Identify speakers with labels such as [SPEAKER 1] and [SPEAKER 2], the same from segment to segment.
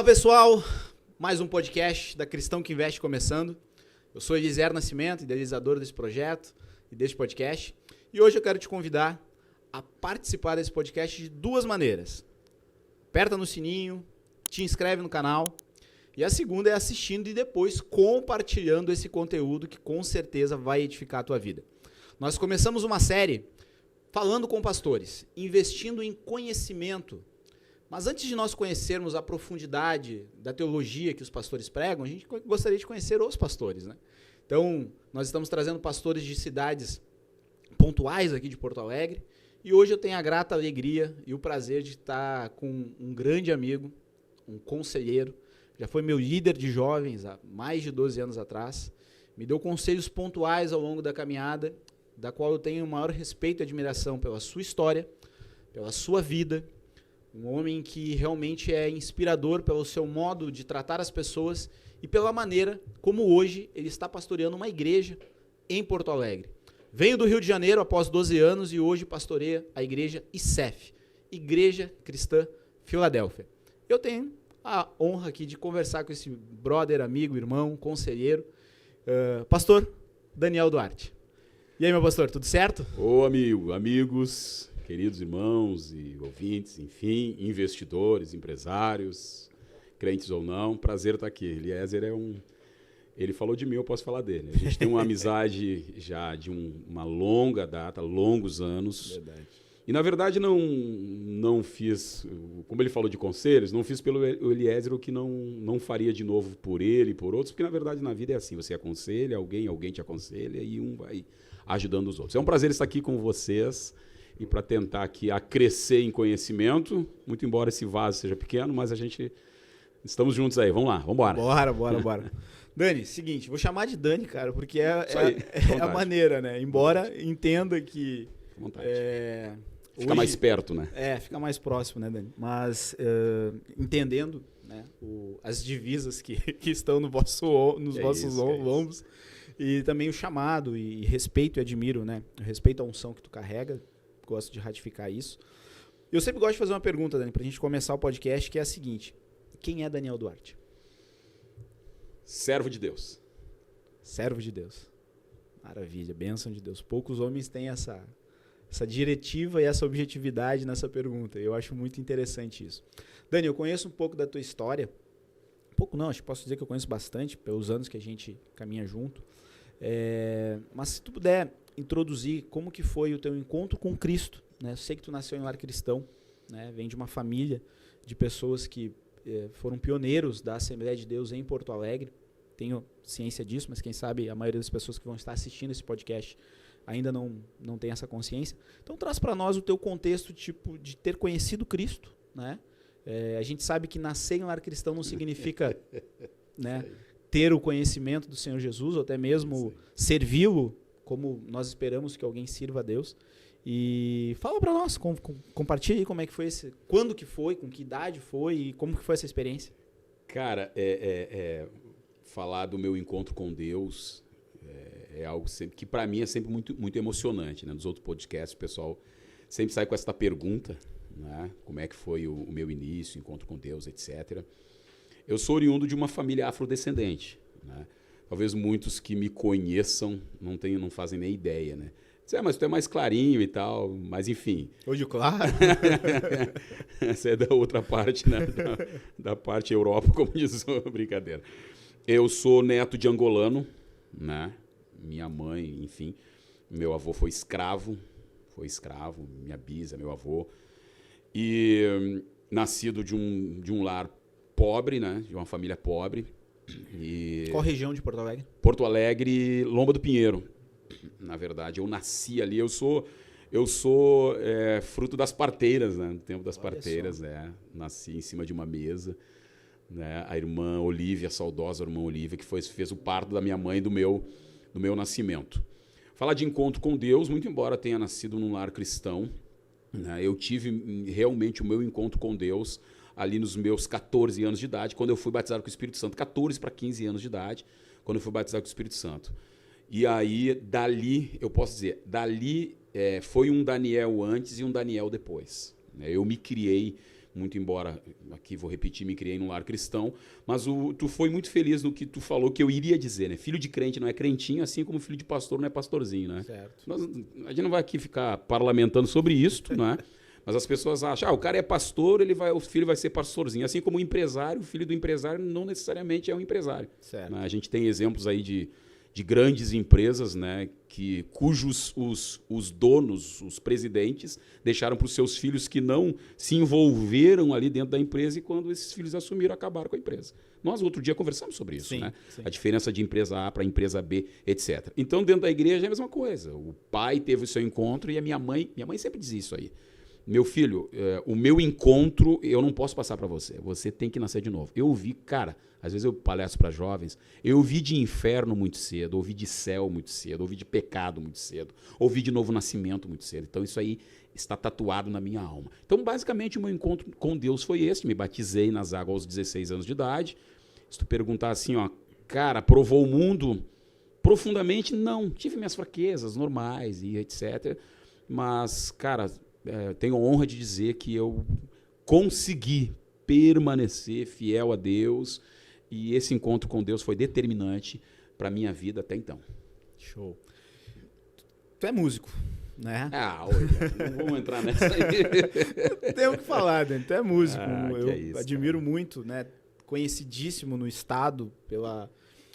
[SPEAKER 1] Fala pessoal, mais um podcast da Cristão que Investe começando. Eu sou Eliezer Nascimento, idealizador desse projeto e deste podcast. E hoje eu quero te convidar a participar desse podcast de duas maneiras. Aperta no sininho, te inscreve no canal. E a segunda é assistindo e depois compartilhando esse conteúdo que com certeza vai edificar a tua vida. Nós começamos uma série falando com pastores, investindo em conhecimento. Mas antes de nós conhecermos a profundidade da teologia que os pastores pregam, a gente gostaria de conhecer os pastores, né? Então, nós estamos trazendo pastores de cidades pontuais aqui de Porto Alegre. E hoje eu tenho a grata alegria e o prazer de estar com um grande amigo, um conselheiro. Já foi meu líder de jovens há mais de 12 anos atrás. Me deu conselhos pontuais ao longo da caminhada, da qual eu tenho o maior respeito e admiração pela sua história, pela sua vida. Um homem que realmente é inspirador pelo seu modo de tratar as pessoas e pela maneira como hoje ele está pastoreando uma igreja em Porto Alegre. Veio do Rio de Janeiro após 12 anos e hoje pastoreia a igreja ICEF, Igreja Cristã Filadélfia. Eu tenho a honra aqui de conversar com esse brother, amigo, irmão, conselheiro, pastor Daniel Duarte. E aí, meu pastor, tudo certo?
[SPEAKER 2] Ô amigo, amigos, queridos irmãos e ouvintes, enfim, investidores, empresários, crentes ou não, prazer estar aqui. Eliezer ele falou de mim, eu posso falar dele. A gente tem uma amizade já de uma longa data, longos anos.
[SPEAKER 1] Verdade.
[SPEAKER 2] E, na verdade, não fiz, como ele falou de conselhos, não fiz pelo Eliezer o que não faria de novo por ele e por outros, porque, na verdade, na vida é assim, você aconselha alguém te aconselha e um vai ajudando os outros. É um prazer estar aqui com vocês e para tentar aqui a crescer em conhecimento, muito embora esse vaso seja pequeno, mas estamos juntos aí. Vamos lá, vamos embora.
[SPEAKER 1] Bora. Dani, seguinte, vou chamar de Dani, cara, porque é a maneira, né? Embora entenda que...
[SPEAKER 2] Vontade. Fica
[SPEAKER 1] hoje,
[SPEAKER 2] mais perto, né?
[SPEAKER 1] Fica mais próximo, né, Dani? Mas entendendo, né, as divisas que estão nos vossos lombos e também o chamado e respeito e admiro, né? Eu respeito a unção que tu carrega, gosto de ratificar isso. Eu sempre gosto de fazer uma pergunta, Dani, pra gente começar o podcast, que é a seguinte: quem é Daniel Duarte?
[SPEAKER 2] Servo de Deus.
[SPEAKER 1] Servo de Deus. Maravilha, bênção de Deus. Poucos homens têm essa diretiva e essa objetividade nessa pergunta. Eu acho muito interessante isso. Dani, eu conheço um pouco da tua história. Pouco não, acho que posso dizer que eu conheço bastante, pelos anos que a gente caminha junto. Mas se tu puder introduzir como que foi o teu encontro com Cristo, né? Eu sei que tu nasceu em lar cristão, né? Vem de uma família de pessoas que foram pioneiros da Assembleia de Deus em Porto Alegre. Tenho ciência disso, mas quem sabe a maioria das pessoas que vão estar assistindo esse podcast ainda não tem essa consciência. Então traz para nós o teu contexto tipo de ter conhecido Cristo, né? A gente sabe que nascer em lar cristão não significa, né, ter o conhecimento do Senhor Jesus, ou até mesmo servi-lo como nós esperamos que alguém sirva a Deus. E fala para nós, compartilha aí como é que foi quando que foi, com que idade foi e como que foi essa experiência.
[SPEAKER 2] Cara, falar do meu encontro com Deus é algo sempre, que para mim é sempre muito, muito emocionante, né? Nos outros podcasts o pessoal sempre sai com essa pergunta, né? Como é que foi o meu início, encontro com Deus, etc. Eu sou oriundo de uma família afrodescendente, né? Talvez muitos que me conheçam não fazem nem ideia, né? Mas tu é mais clarinho e tal, mas enfim.
[SPEAKER 1] Hoje claro.
[SPEAKER 2] Essa é da outra parte, né? Da parte Europa, como diz a brincadeira. Eu sou neto de angolano, né? Minha mãe, enfim. Meu avô foi escravo, minha bisa, meu avô. E nascido de um lar pobre, né? De uma família pobre.
[SPEAKER 1] Qual região de Porto Alegre?
[SPEAKER 2] Porto Alegre, Lomba do Pinheiro. Na verdade, eu nasci ali, eu sou fruto das parteiras, né? No tempo das parteiras, né? Nasci em cima de uma mesa, né? A irmã Olívia, a saudosa irmã Olívia, que fez o parto da minha mãe e do meu nascimento. Falar de encontro com Deus, muito embora tenha nascido num lar cristão, né? Eu tive realmente o meu encontro com Deus ali nos meus 14 anos de idade, quando eu fui batizado com o Espírito Santo, 14 para 15 anos de idade, quando eu fui batizado com o Espírito Santo. E aí, dali, eu posso dizer, foi um Daniel antes e um Daniel depois. Eu me criei muito embora, aqui vou repetir, me criei num lar cristão, mas tu foi muito feliz no que tu falou que eu iria dizer, né? Filho de crente não é crentinho, assim como filho de pastor não é pastorzinho, né?
[SPEAKER 1] Certo.
[SPEAKER 2] A gente não vai aqui ficar parlamentando sobre isso, né? Mas as pessoas acham, o cara é pastor, o filho vai ser pastorzinho. Assim como o empresário, o filho do empresário não necessariamente é um empresário.
[SPEAKER 1] Certo.
[SPEAKER 2] Né? A gente tem exemplos aí de grandes empresas, né, cujos os donos, os presidentes, deixaram para os seus filhos que não se envolveram ali dentro da empresa e quando esses filhos assumiram, acabaram com a empresa. Nós, outro dia, conversamos sobre isso,
[SPEAKER 1] sim,
[SPEAKER 2] né?
[SPEAKER 1] sim.
[SPEAKER 2] A diferença de empresa A para empresa B, etc. Então, dentro da igreja é a mesma coisa. O pai teve o seu encontro e a minha mãe sempre dizia isso aí. Meu filho, o meu encontro eu não posso passar para você. Você tem que nascer de novo. Eu ouvi, cara, às vezes eu palestro para jovens, eu ouvi de inferno muito cedo, ouvi de céu muito cedo, ouvi de pecado muito cedo, ouvi de novo nascimento muito cedo. Então isso aí está tatuado na minha alma. Então basicamente o meu encontro com Deus foi esse. Me batizei nas águas aos 16 anos de idade. Se tu perguntar assim, cara, provou o mundo? Profundamente, não. Tive minhas fraquezas normais e etc. Mas, cara, tenho a honra de dizer que eu consegui permanecer fiel a Deus e esse encontro com Deus foi determinante para a minha vida até então.
[SPEAKER 1] Show. Tu é músico, né?
[SPEAKER 2] Olha, não vamos entrar nessa aí.
[SPEAKER 1] Tenho que falar, Dani, tu é músico. Eu
[SPEAKER 2] isso,
[SPEAKER 1] admiro
[SPEAKER 2] cara.
[SPEAKER 1] muito, né? Conhecidíssimo no estado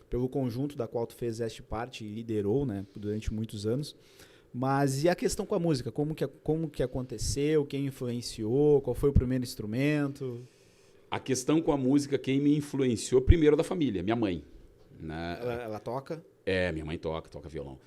[SPEAKER 1] pelo conjunto da qual tu fizeste parte e liderou, né? Durante muitos anos. Mas e a questão com a música? Como que aconteceu? Quem influenciou? Qual foi o primeiro instrumento?
[SPEAKER 2] A questão com a música, quem me influenciou, primeiro da família, minha mãe. Né?
[SPEAKER 1] Ela toca?
[SPEAKER 2] Minha mãe toca violão.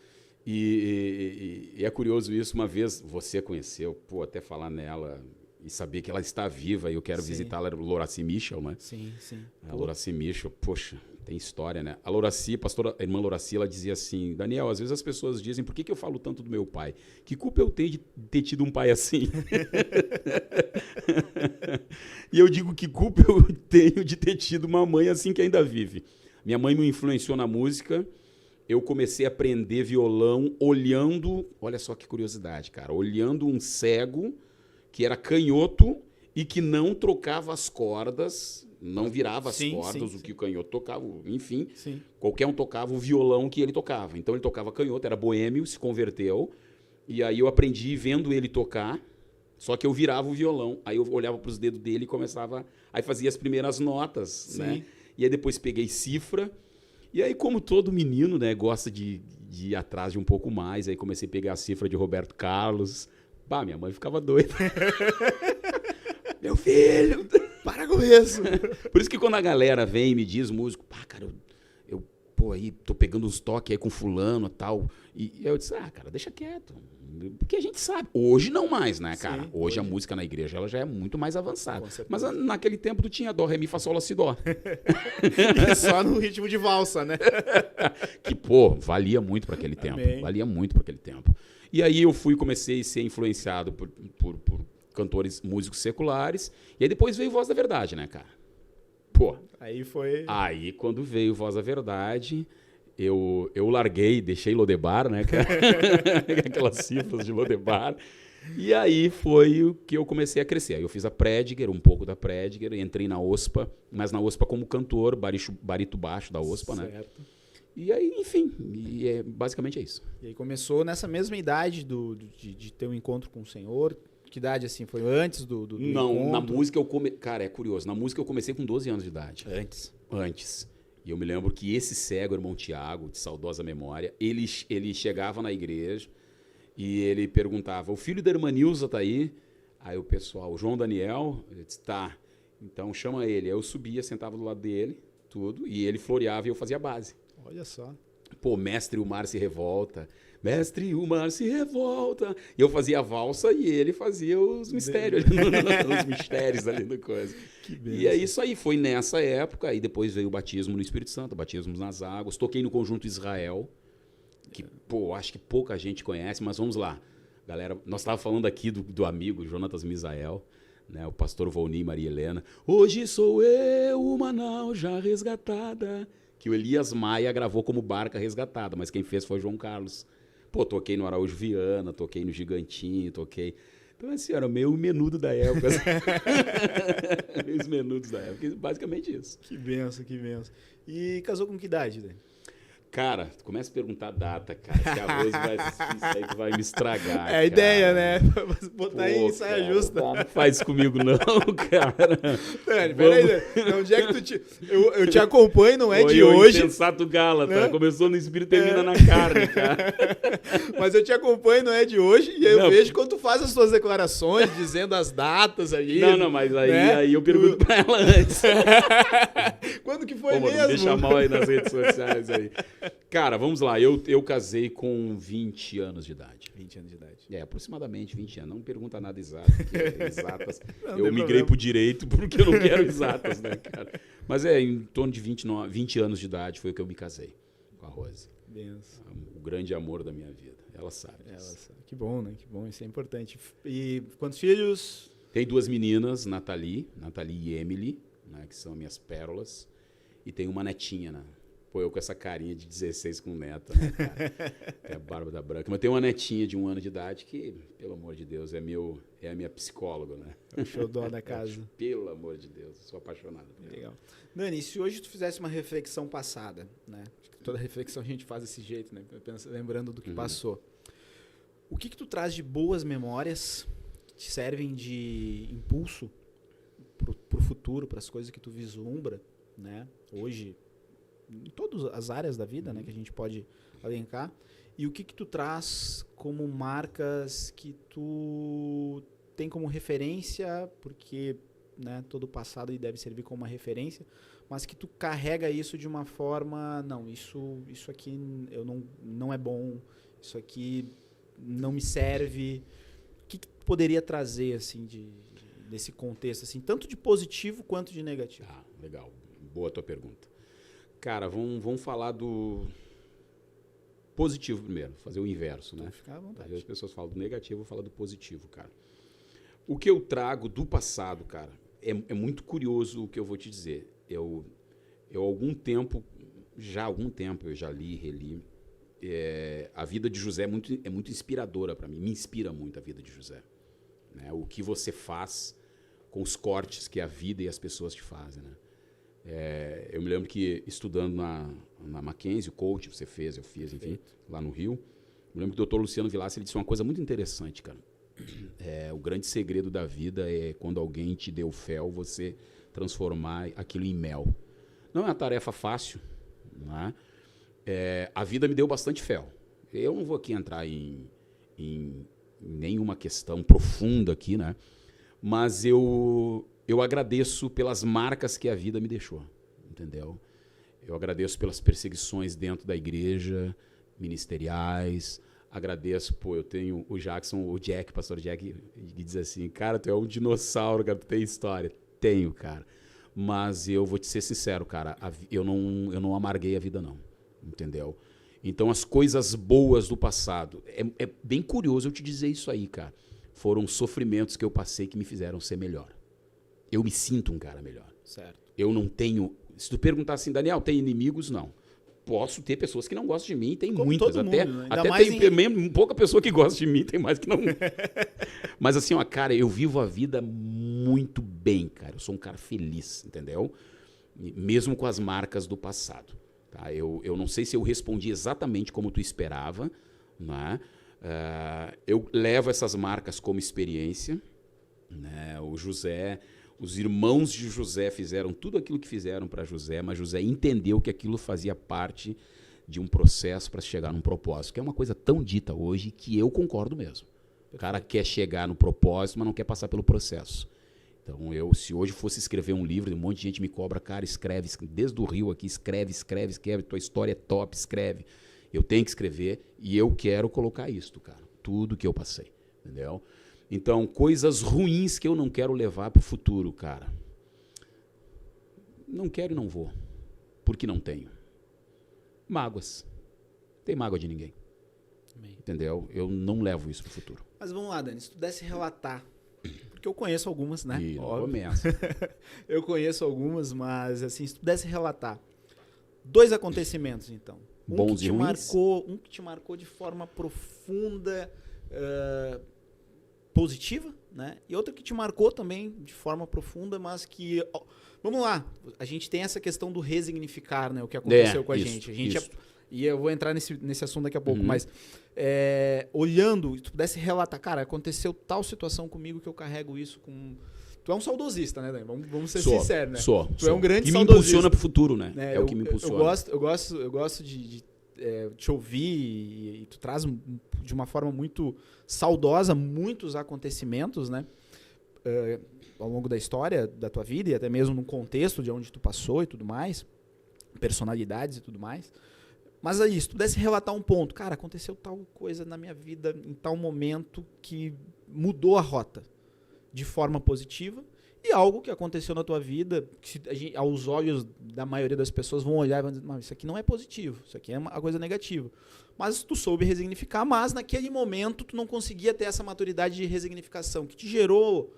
[SPEAKER 2] E é curioso isso, uma vez você conheceu, até falar nela e saber que ela está viva e eu quero visitá-la, Loraci Michel, né?
[SPEAKER 1] Sim, sim.
[SPEAKER 2] A Loraci Michel, poxa, tem história, né? A Loraci, a irmã Loraci, ela dizia assim, Daniel, às vezes as pessoas dizem, por que eu falo tanto do meu pai? Que culpa eu tenho de ter tido um pai assim? E eu digo, que culpa eu tenho de ter tido uma mãe assim que ainda vive? Minha mãe me influenciou na música, eu comecei a aprender violão olhando, olha só que curiosidade, cara, olhando um cego que era canhoto e que não trocava as cordas, não virava as cordas, o que o canhoto tocava, enfim, qualquer um tocava o violão que ele tocava. Então ele tocava canhoto, era boêmio, se converteu, e aí eu aprendi vendo ele tocar, só que eu virava o violão, aí eu olhava para os dedos dele e começava, aí fazia as primeiras notas, né? E aí depois peguei cifra, e aí como todo menino, né, gosta de ir atrás de um pouco mais, aí comecei a pegar a cifra de Roberto Carlos, minha mãe ficava doida. Meu filho, para com isso. Por isso que quando a galera vem e me diz, músico, cara, eu aí tô pegando uns toques aí com fulano e tal. E eu disse, cara, deixa quieto. Porque a gente sabe. Hoje não mais, né, cara? Sim, hoje a música na igreja ela já é muito mais avançada. Mas naquele tempo tu tinha dó, ré, mi, fá, sol, lá, si, dó.
[SPEAKER 1] E só no ritmo de valsa, né?
[SPEAKER 2] Que, valia muito para aquele tempo. Valia muito para aquele tempo. E aí eu comecei a ser influenciado por cantores, músicos seculares. E aí depois veio Voz da Verdade, né, cara?
[SPEAKER 1] Aí foi...
[SPEAKER 2] Aí quando veio Voz da Verdade, eu larguei, deixei Lodebar, né, cara? Aquelas cifras de Lodebar. E aí foi o que eu comecei a crescer. Aí eu fiz a Prediger, um pouco da Prediger, entrei na OSPA, mas na OSPA como cantor, barito baixo da OSPA,
[SPEAKER 1] certo.
[SPEAKER 2] Né? E aí, enfim, basicamente é isso.
[SPEAKER 1] E aí começou nessa mesma idade de ter um encontro com o Senhor. Que idade, assim? Foi antes do
[SPEAKER 2] Não,
[SPEAKER 1] encontro?
[SPEAKER 2] na música Cara, é curioso. Na música eu comecei com 12 anos de idade. Antes. E eu me lembro que esse cego, irmão Tiago, de saudosa memória, ele chegava na igreja e ele perguntava, o filho da irmã Nilza tá aí? Aí o pessoal, o João Daniel, eu disse, tá. Então chama ele. Aí eu subia, sentava do lado dele, tudo, e ele floreava e eu fazia base.
[SPEAKER 1] Olha só.
[SPEAKER 2] Mestre, o mar se revolta. Mestre, o mar se revolta. E eu fazia a valsa e ele fazia os mistérios ali os mistérios ali no coisa. E é isso aí, foi nessa época. E depois veio o batismo no Espírito Santo, batismo nas águas. Toquei no Conjunto Israel, que, acho que pouca gente conhece, mas vamos lá. Galera, nós estávamos falando aqui do amigo Jonatas Misael, né, o pastor Volney e Maria Helena. Hoje sou eu, uma nau já resgatada. Que o Elias Maia gravou como Barca Resgatada, mas quem fez foi João Carlos. Toquei no Araújo Viana, toquei no Gigantinho, toquei Então, assim, era meio o menudo da época. Assim. Meio os menudos da época. Basicamente isso.
[SPEAKER 1] Que benção, que benção. E casou com que idade, Dani?
[SPEAKER 2] Cara, tu começa a perguntar a data, cara. Esse arroz isso aí tu vai me estragar.
[SPEAKER 1] É a ideia, né? Botar aí em saia justa.
[SPEAKER 2] Não faz isso comigo, não, cara.
[SPEAKER 1] Dani, peraí, Dani. Onde é que tu te... Eu te acompanho, não é de
[SPEAKER 2] o
[SPEAKER 1] hoje.
[SPEAKER 2] Insensato Gálata.
[SPEAKER 1] Né?
[SPEAKER 2] Começou no espírito e termina na carne, cara.
[SPEAKER 1] Mas eu te acompanho, não é de hoje. E aí eu vejo quando tu faz as suas declarações, dizendo as datas aí.
[SPEAKER 2] Não, mas aí eu pergunto pra ela antes.
[SPEAKER 1] Quando que foi mesmo?
[SPEAKER 2] Não deixa mal aí nas redes sociais aí. Cara, vamos lá. Eu casei com 20 anos de idade.
[SPEAKER 1] 20 anos de idade.
[SPEAKER 2] Aproximadamente 20 anos. Não pergunta nada exato, porque exatas.
[SPEAKER 1] Não,
[SPEAKER 2] eu migrei pro direito porque eu não quero exatas, né, cara? Mas em torno de 20 anos de idade foi que eu me casei com a Rose.
[SPEAKER 1] Benção.
[SPEAKER 2] O grande amor da minha vida. Ela sabe.
[SPEAKER 1] Que bom, né? Que bom, isso é importante. E quantos filhos?
[SPEAKER 2] Tem 2 meninas, Nathalie e Emily, né, que são minhas pérolas. E tem uma netinha, né? Pô, eu com essa carinha de 16 com neta, né, cara? É a barba da branca. Mas tem uma netinha de 1 ano de idade que, pelo amor de Deus, é a minha psicóloga, né?
[SPEAKER 1] É o xodó da casa.
[SPEAKER 2] Pelo amor de Deus, sou apaixonado por ela.
[SPEAKER 1] Legal. Dani, se hoje tu fizesse uma reflexão passada, né? Acho que toda reflexão a gente faz desse jeito, né? Lembrando do que passou. O que tu traz de boas memórias que te servem de impulso pro futuro, para as coisas que tu vislumbra, né? Hoje, em todas as áreas da vida, né, que a gente pode elencar, e o que tu traz como marcas que tu tem como referência, porque, né, todo o passado deve servir como uma referência, mas que tu carrega isso de uma forma, não, isso aqui não é bom, isso aqui não me serve. O que tu poderia trazer assim desse contexto, assim, tanto de positivo quanto de negativo?
[SPEAKER 2] Ah, legal. Boa a tua pergunta. Cara, vamos falar do positivo primeiro, fazer o inverso, né?
[SPEAKER 1] Fica à vontade.
[SPEAKER 2] Às vezes as pessoas falam do negativo, eu vou falar do positivo, cara. O que eu trago do passado, cara, é muito curioso o que eu vou te dizer. Eu há algum tempo eu já li, reli. A vida de José é muito inspiradora para mim, me inspira muito a vida de José. Né? O que você faz com os cortes que a vida e as pessoas te fazem, né? Eu me lembro que estudando na Mackenzie, o coach você fez, eu fiz, enfim, lá no Rio. Me lembro que o Dr. Luciano Vilaça, ele disse uma coisa muito interessante, cara. O grande segredo da vida é quando alguém te deu fel, você transformar aquilo em mel. Não é uma tarefa fácil, né? A vida me deu bastante fel. Eu não vou aqui entrar em nenhuma questão profunda aqui, né? Mas eu agradeço pelas marcas que a vida me deixou, entendeu? Eu agradeço pelas perseguições dentro da igreja, ministeriais. Agradeço, eu tenho o Jackson, o pastor Jack, que diz assim, cara, tu é um dinossauro, cara, tu tem história. Tenho, cara. Mas eu vou te ser sincero, cara, eu não amarguei a vida, não, entendeu? Então, as coisas boas do passado, é bem curioso eu te dizer isso aí, cara. Foram sofrimentos que eu passei que me fizeram ser melhor. Eu me sinto um cara melhor.
[SPEAKER 1] Certo.
[SPEAKER 2] Eu não tenho... Se tu perguntar assim, Daniel, tem inimigos? Não. Posso ter pessoas que não gostam de mim, tem como muitas.
[SPEAKER 1] Todo
[SPEAKER 2] até
[SPEAKER 1] mundo, né?
[SPEAKER 2] até tem mesmo pouca pessoa que gosta de mim, tem mais que não. Mas assim, ó, cara, eu vivo a vida muito bem, cara. Eu sou um cara feliz, entendeu? Mesmo com as marcas do passado. Tá? Eu não sei se eu respondi exatamente como tu esperava, né? Eu levo essas marcas como experiência, né? Os irmãos de José fizeram tudo aquilo que fizeram para José, mas José entendeu que aquilo fazia parte de um processo para chegar num propósito, que é uma coisa tão dita hoje que eu concordo mesmo. Perfeito. O cara quer chegar no propósito, mas não quer passar pelo processo. Então, se hoje fosse escrever um livro, um monte de gente me cobra, cara, escreve desde o Rio aqui, escreve, tua história é top, escreve. Eu tenho que escrever e eu quero colocar isto, cara, tudo que eu passei, entendeu? Então, coisas ruins que eu não quero levar para o futuro, cara. Não quero e não vou, porque não tenho. Mágoas. Não tem mágoa de ninguém.
[SPEAKER 1] Amém.
[SPEAKER 2] Entendeu? Eu não levo isso para o futuro.
[SPEAKER 1] Mas vamos lá, Dani, se tu pudesse relatar, porque eu conheço algumas, né?
[SPEAKER 2] E não começa.
[SPEAKER 1] Eu conheço algumas, mas assim, se tu pudesse relatar 2 acontecimentos, então.
[SPEAKER 2] Bons e ruins?
[SPEAKER 1] Um que te marcou de forma profunda, positiva, né? E outra que te marcou também de forma profunda, mas que... Vamos lá, a gente tem essa questão do resignificar, né? O que aconteceu com a gente. E eu vou entrar nesse assunto daqui a pouco, mas olhando, se tu pudesse relatar, cara, aconteceu tal situação comigo que eu carrego isso com... Tu é um saudosista, né, Dani? Vamos ser sinceros, né? Tu é um grande saudosista.
[SPEAKER 2] Que me impulsiona pro futuro, né? É o que me impulsiona.
[SPEAKER 1] Eu gosto de te ouvir e tu traz de uma forma muito saudosa muitos acontecimentos, né? Ao longo da história da tua vida e até mesmo no contexto de onde tu passou e tudo mais, personalidades e tudo mais. Mas aí, se tu pudesse relatar um ponto, cara, aconteceu tal coisa na minha vida em tal momento que mudou a rota de forma positiva, e algo que aconteceu na tua vida, que aos olhos da maioria das pessoas vão olhar e vão dizer, não, isso aqui não é positivo, isso aqui é uma coisa negativa. Mas tu soube resignificar, mas naquele momento tu não conseguia ter essa maturidade de resignificação, que te gerou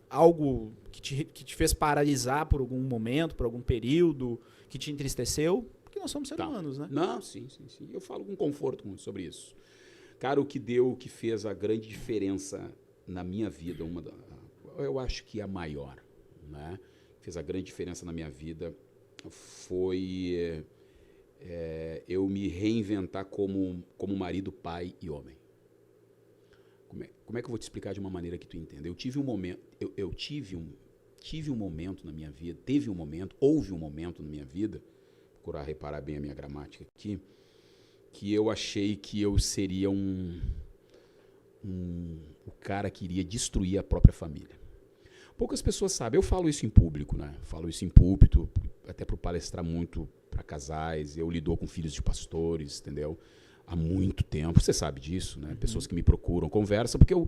[SPEAKER 1] algo que te fez paralisar por algum momento, por algum período, que te entristeceu, porque nós somos seres humanos, né?
[SPEAKER 2] Não, sim. Eu falo com conforto sobre isso. Cara, o que fez a grande diferença na minha vida, eu acho que a maior, né? Fez a grande diferença na minha vida foi eu me reinventar como marido, pai e homem. Como é que eu vou te explicar de uma maneira que tu entenda? Eu tive um momento, tive um momento na minha vida, houve um momento na minha vida, procurar reparar bem a minha gramática aqui, que eu achei que eu seria o cara que iria destruir a própria família. Poucas pessoas sabem. Eu falo isso em público, né? Falo isso em púlpito, até por palestrar muito para casais. Eu lido com filhos de pastores, entendeu? Há muito tempo. Você sabe disso, né? Pessoas que me procuram, conversam, porque eu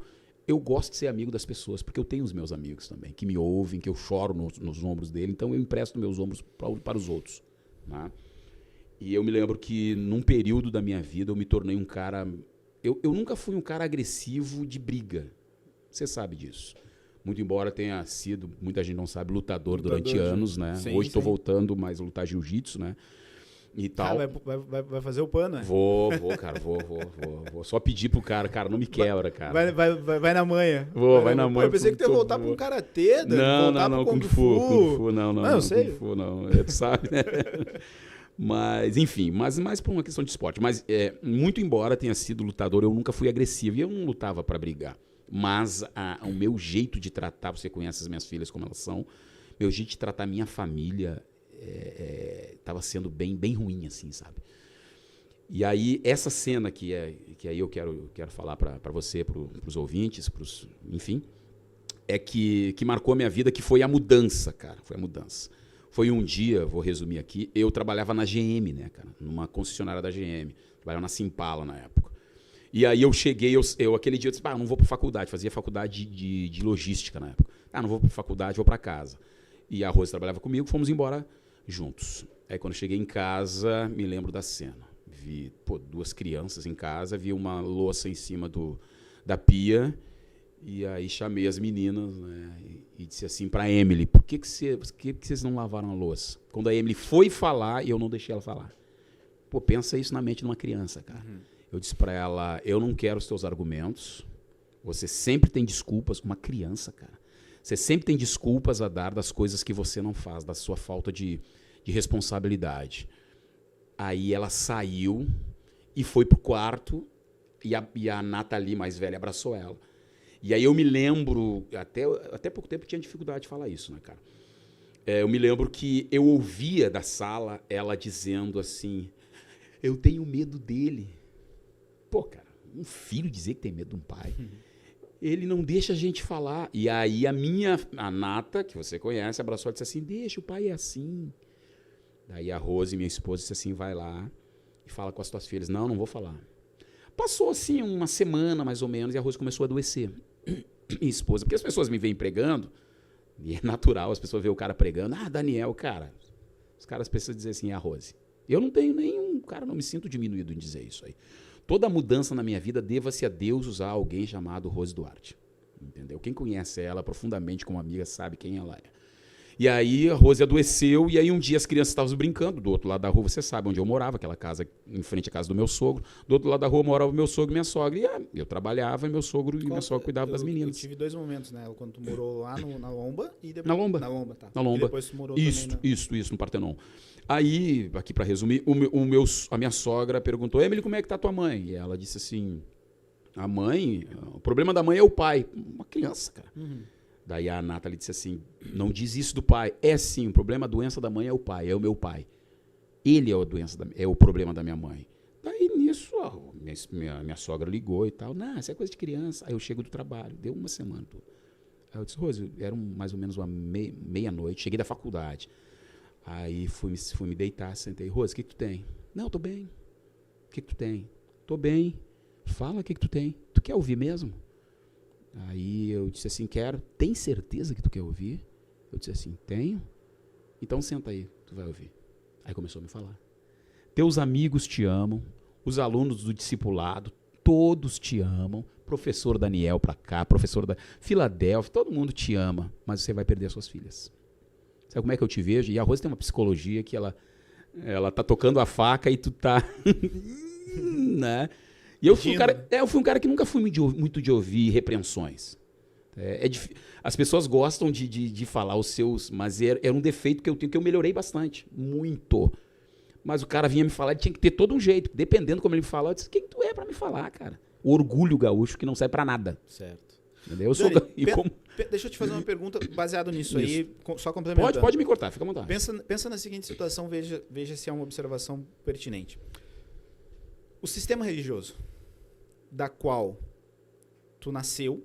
[SPEAKER 2] gosto de ser amigo das pessoas, porque eu tenho os meus amigos também, que me ouvem, que eu choro nos ombros dele, então eu empresto meus ombros para os outros, né? E eu me lembro que num período da minha vida eu me tornei um cara... Eu nunca fui um cara agressivo de briga. Você sabe disso. Muito embora tenha sido, muita gente não sabe, lutador durante anos, né? Sim, hoje estou voltando mais a lutar jiu-jitsu, né? E tal.
[SPEAKER 1] Vai fazer o pano, né?
[SPEAKER 2] Vou, cara, vou. Só pedir pro cara, não me quebra, cara.
[SPEAKER 1] Vai na manha.
[SPEAKER 2] Vai na manha.
[SPEAKER 1] Eu pensei que tu ia voltar pra um karatê,
[SPEAKER 2] não, Kung Fu, não.
[SPEAKER 1] Eu sei.
[SPEAKER 2] Kung Fu, não, tu sabe, né? Mas, enfim, mais por uma questão de esporte. Mas, muito embora tenha sido lutador, eu nunca fui agressivo e eu não lutava para brigar. Mas o meu jeito de tratar, você conhece as minhas filhas como elas são, meu jeito de tratar a minha família estava sendo bem ruim, assim, sabe? E aí, essa cena que aí eu quero falar para você, para os ouvintes, enfim, que marcou a minha vida, que foi a mudança, cara, foi a mudança. Foi um dia, vou resumir aqui, eu trabalhava na GM, né, cara, numa concessionária da GM, trabalhava na Simpala na época. E aí eu cheguei, aquele dia eu disse, não vou para faculdade, fazia faculdade de logística na época. Não vou para faculdade, vou para casa. E a Rose trabalhava comigo, fomos embora juntos. Aí quando eu cheguei em casa, me lembro da cena. Vi duas crianças em casa, vi uma louça em cima da pia, e aí chamei as meninas, né, e disse assim para a Emily, por que vocês não lavaram a louça? Quando a Emily foi falar, eu não deixei ela falar. Pensa isso na mente de uma criança, cara. Eu disse para ela, eu não quero os teus argumentos, você sempre tem desculpas, uma criança, cara. Você sempre tem desculpas a dar das coisas que você não faz, da sua falta de responsabilidade. Aí ela saiu e foi pro quarto e a Nathalie, mais velha, abraçou ela. E aí eu me lembro, até pouco tempo tinha dificuldade de falar isso, né, cara? Eu me lembro que eu ouvia da sala ela dizendo assim, eu tenho medo dele. Cara, um filho dizer que tem medo de um pai, ele não deixa a gente falar. E aí a Nata, que você conhece, abraçou e disse assim, deixa, o pai é assim. Daí a Rose, minha esposa, disse assim, vai lá e fala com as tuas filhas. Não vou falar. Passou assim uma semana, mais ou menos, e a Rose começou a adoecer. Minha esposa, porque as pessoas me veem pregando, e é natural, as pessoas veem o cara pregando, Daniel, cara, os caras precisam dizer assim, a Rose. Eu não tenho nenhum, cara, não me sinto diminuído em dizer isso aí. Toda mudança na minha vida deva-se a Deus usar alguém chamado Rose Duarte. Entendeu? Quem conhece ela profundamente como amiga sabe quem ela é. E aí a Rose adoeceu, e aí um dia as crianças estavam brincando do outro lado da rua, você sabe onde eu morava, aquela casa em frente à casa do meu sogro. Do outro lado da rua morava o meu sogro e minha sogra. E eu trabalhava, e meu sogro e minha sogra cuidavam das meninas.
[SPEAKER 1] Eu tive 2 momentos, né? Quando tu morou lá na Lomba e depois...
[SPEAKER 2] Na Lomba.
[SPEAKER 1] Na Lomba, tá.
[SPEAKER 2] Na Lomba.
[SPEAKER 1] E depois tu morou
[SPEAKER 2] isso,
[SPEAKER 1] também
[SPEAKER 2] Isso, no Partenon. Aí, aqui para resumir, a minha sogra perguntou, Emily, como é que tá tua mãe? E ela disse assim, a mãe, o problema da mãe é o pai. Uma criança, cara.
[SPEAKER 1] Uhum.
[SPEAKER 2] Daí a Nathalie disse assim, não diz isso do pai. É sim, o problema, a doença da mãe é o pai, é o meu pai. Ele é é o problema da minha mãe. Daí nisso, minha sogra ligou e tal. Não, isso é coisa de criança. Aí eu chego do trabalho, deu uma semana. Aí eu disse, Rose, era mais ou menos uma meia-noite, cheguei da faculdade. Aí fui me deitar, sentei. Rose, o que tu tem? Não, tô bem. O que tu tem? Tô bem. Fala o que tu tem. Tu quer ouvir mesmo? Aí eu disse assim, quero. Tem certeza que tu quer ouvir? Eu disse assim, tenho. Então senta aí, tu vai ouvir. Aí começou a me falar. Teus amigos te amam, os alunos do discipulado, todos te amam. Professor Daniel pra cá, professor da Filadélfia, todo mundo te ama, mas você vai perder suas filhas. Sabe como é que eu te vejo? E a Rose tem uma psicologia que ela tá tocando a faca e tu tá... né? E eu fui um cara que nunca fui muito de ouvir repreensões. As pessoas gostam de falar os seus, mas era um defeito que eu tenho, que eu melhorei bastante, muito. Mas o cara vinha me falar, ele tinha que ter todo um jeito. Dependendo como ele me falava, eu disse, quem tu é pra me falar, cara? O orgulho gaúcho que não serve pra nada.
[SPEAKER 1] Certo.
[SPEAKER 2] Entendeu?
[SPEAKER 1] Deixa eu te fazer uma pergunta baseada nisso aí, só complementando.
[SPEAKER 2] Pode me cortar, fica à vontade.
[SPEAKER 1] Pensa na seguinte situação, veja se é uma observação pertinente. O sistema religioso, da qual tu nasceu,